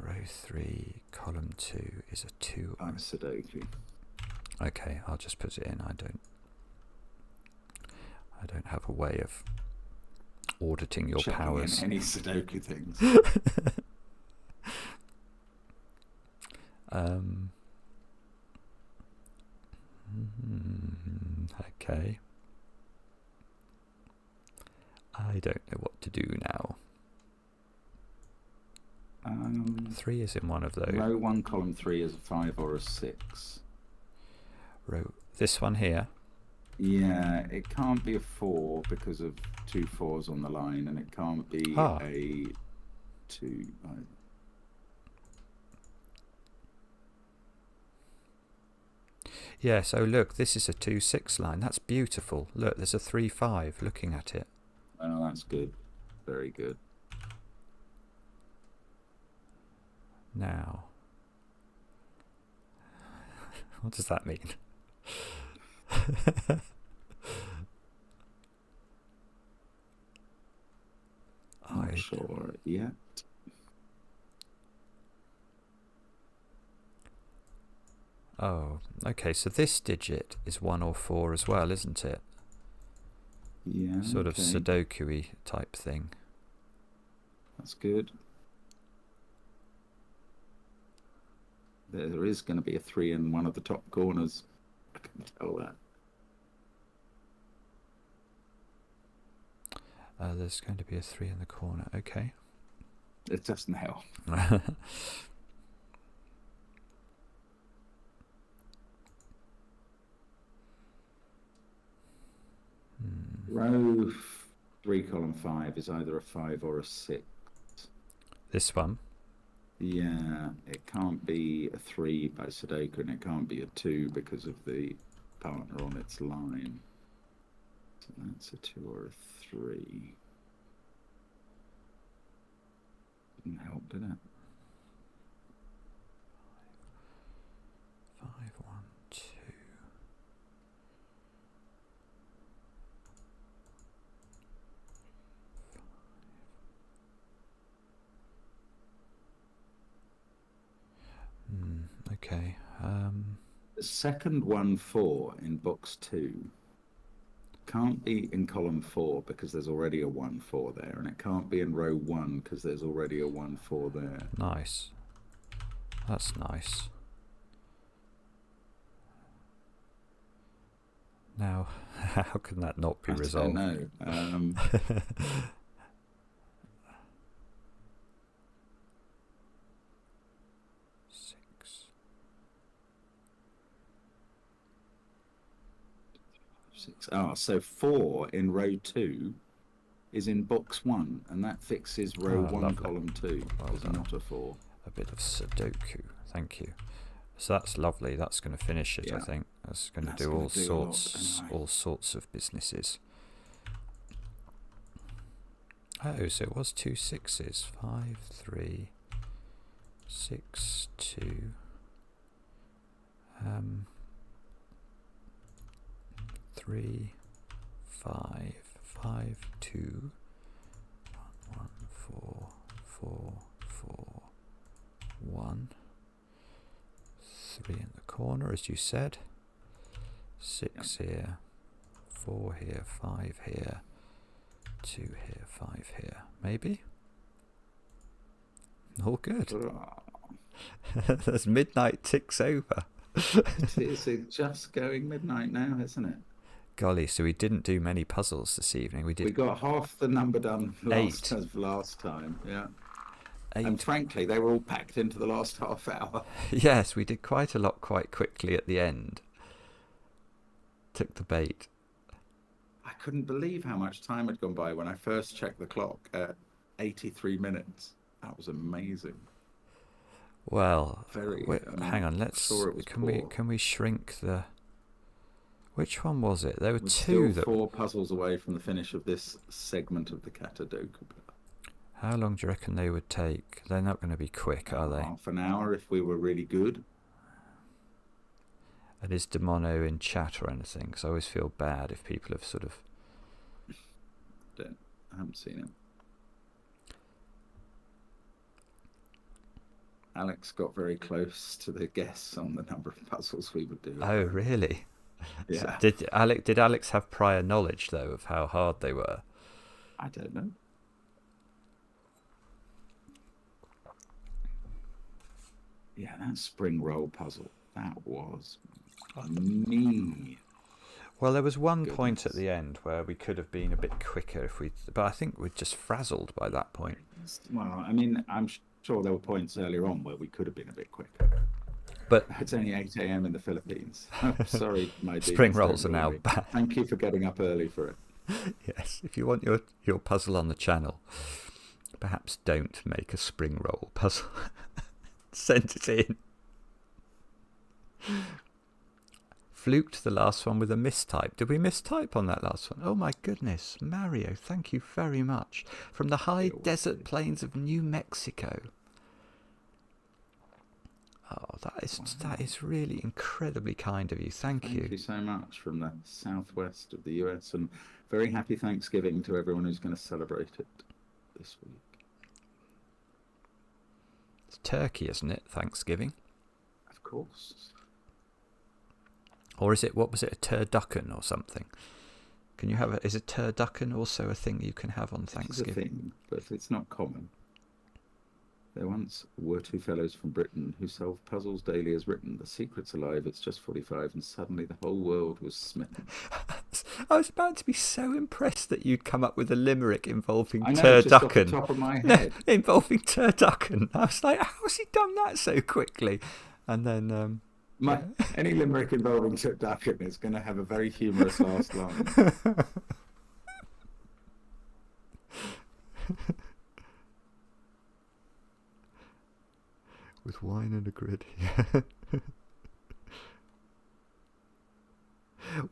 Row 3, column 2 is a 2. I'm Sudoku. Okay, I'll just put it in. I don't have a way of auditing your checking powers. In any Sudoku things. Okay. I don't know what to do now. 3 is in one of those. Row 1, column 3 is a 5 or a 6. This one here. Yeah, it can't be a 4 because of 2 4s on the line, and it can't be a 2. Yeah, so look, this is a 2 6 line. That's beautiful. Look, there's a 3 5 looking at it. Oh, that's good. Very good. Now, what does that mean? Not sure yet. Oh, okay, so this digit is 1 or 4 as well, isn't it? Yeah. Sort of Sudoku-y type thing. That's good. There is going to be a 3 in one of the top corners. I can tell that. There's going to be a 3 in the corner. Okay. It doesn't help. Row 3, column 5 is either a 5 or a 6. This one? Yeah, it can't be a 3 by Sudoku, and it can't be a 2 because of the partner on its line. So that's a 2 or a 3. Didn't help, did it? 5, 1, 2. Okay. The second 1, 4 in box 2 can't be in column 4 because there's already a 1, 4 there, and it can't be in row 1 because there's already a 1, 4 there. Nice. That's nice. Now, how can that not be resolved? I don't know. So 4 in row 2 is in box 1, and that fixes row 1, column 2. There's not a 4. A bit of Sudoku. Thank you. So that's lovely. That's going to finish it. Yeah. I think that's going to do all sorts of businesses. Oh, so it was 2 6s. 5 3 6 2. 3 5 5 2 1 1 4 4 4 1 3 in the corner, as you said. 6 here, 4 here, 5 here, 2 here, 5 here. Maybe. All good. As midnight ticks over. It's just going midnight now, isn't it? Golly, so we didn't do many puzzles this evening. We got half the number done last time. Yeah. 8. And frankly, they were all packed into the last half hour. Yes, we did quite a lot quite quickly at the end. Took the bait. I couldn't believe how much time had gone by when I first checked the clock at 83 minutes. That was amazing. Well, hang on. Can we shrink the? Which one was it? There were 2 still 4 puzzles away from the finish of this segment of the Caterdokupillar. How long do you reckon they would take? They're not going to be quick, are they? Half an hour if we were really good. And is Demono in chat or anything? Because I always feel bad if people have sort of... I haven't seen him. Alex got very close to the guess on the number of puzzles we would do. Oh, really? Yeah. So did Alex have prior knowledge, though, of how hard they were? I don't know. Yeah, that spring roll puzzle, that was me. Well, there was one point at the end where we could have been a bit quicker but I think we're just frazzled by that point. Well, I mean, I'm sure there were points earlier on where we could have been a bit quicker. But it's only 8 a.m. in the Philippines. Sorry, my dear. Spring rolls are now back. Thank you for getting up early for it. Yes, if you want your puzzle on the channel, perhaps don't make a spring roll puzzle. Send it in. Fluked the last one with a mistype. Did we mistype on that last one? Oh my goodness. Mario, thank you very much. From the high desert plains of New Mexico. Oh, that is really incredibly kind of you. Thank you. Thank you so much from the southwest of the US, and very happy Thanksgiving to everyone who's going to celebrate it this week. It's turkey, isn't it? Thanksgiving. Of course. Or is it, what was it, a turducken or something? Can you have is a turducken also a thing you can have on Thanksgiving? It's a thing, but it's not common. There once were two fellows from Britain who solved puzzles daily as written. The secret's alive, it's just 45, and suddenly the whole world was smitten. I was about to be so impressed that you'd come up with a limerick involving I know, just off the turducken. top of my head. Involving turducken. I was like, how's he done that so quickly? And then... any limerick involving turducken is going to have a very humorous last line. With wine and a grid.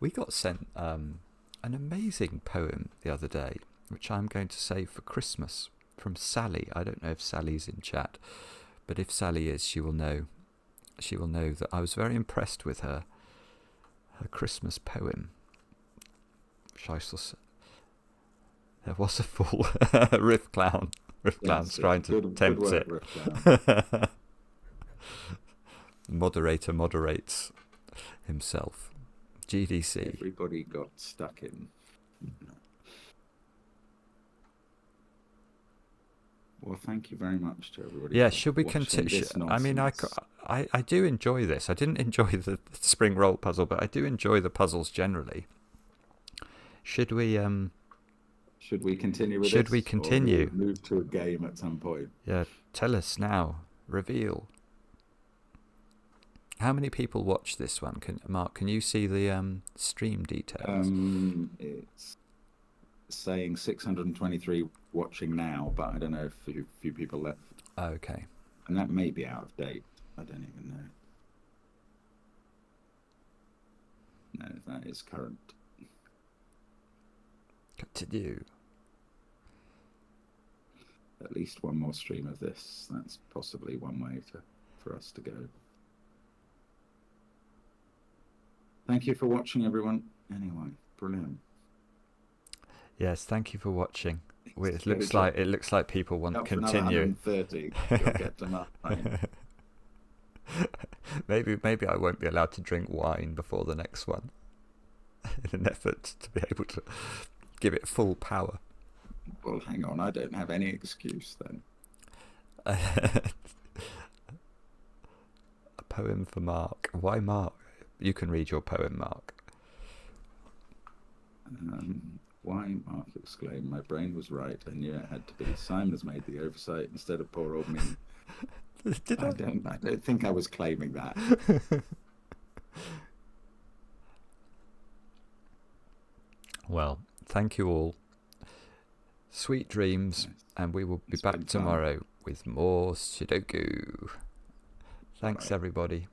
We got sent an amazing poem the other day, which I'm going to save for Christmas, from Sally. I don't know if Sally's in chat, but if Sally is, she will know. She will know that I was very impressed with her Christmas poem. There was a fool. Riff Clown's trying to tempt it. Moderator moderates himself. GDC. Everybody got stuck in. Well, thank you very much to everybody. Yeah, should we continue? I mean, I do enjoy this. I didn't enjoy the spring roll puzzle, but I do enjoy the puzzles generally. Should we continue with this? Should we continue? Or move to a game at some point? Yeah, tell us now. Reveal. How many people watch this one? Mark, can you see the stream details? It's saying 623 watching now, but I don't know if a few people left. Okay. And that may be out of date. I don't even know. No, that is current. Continue. At least one more stream of this. That's possibly one way for us to go. Thank you for watching, everyone. Anyway, brilliant. Yes, thank you for watching. It looks like people want to continue. 130. You'll get them up, right? Maybe I won't be allowed to drink wine before the next one, in an effort to be able to give it full power. Well, hang on, I don't have any excuse then. A poem for Mark. Why Mark? You can read your poem, Mark. Why, Mark exclaimed. My brain was right. I knew it had to be. Simon has made the oversight instead of poor old me. I don't think I was claiming that. Well, thank you all. Sweet dreams, yes. And we will be back tomorrow with more Sudoku. Thanks, everybody.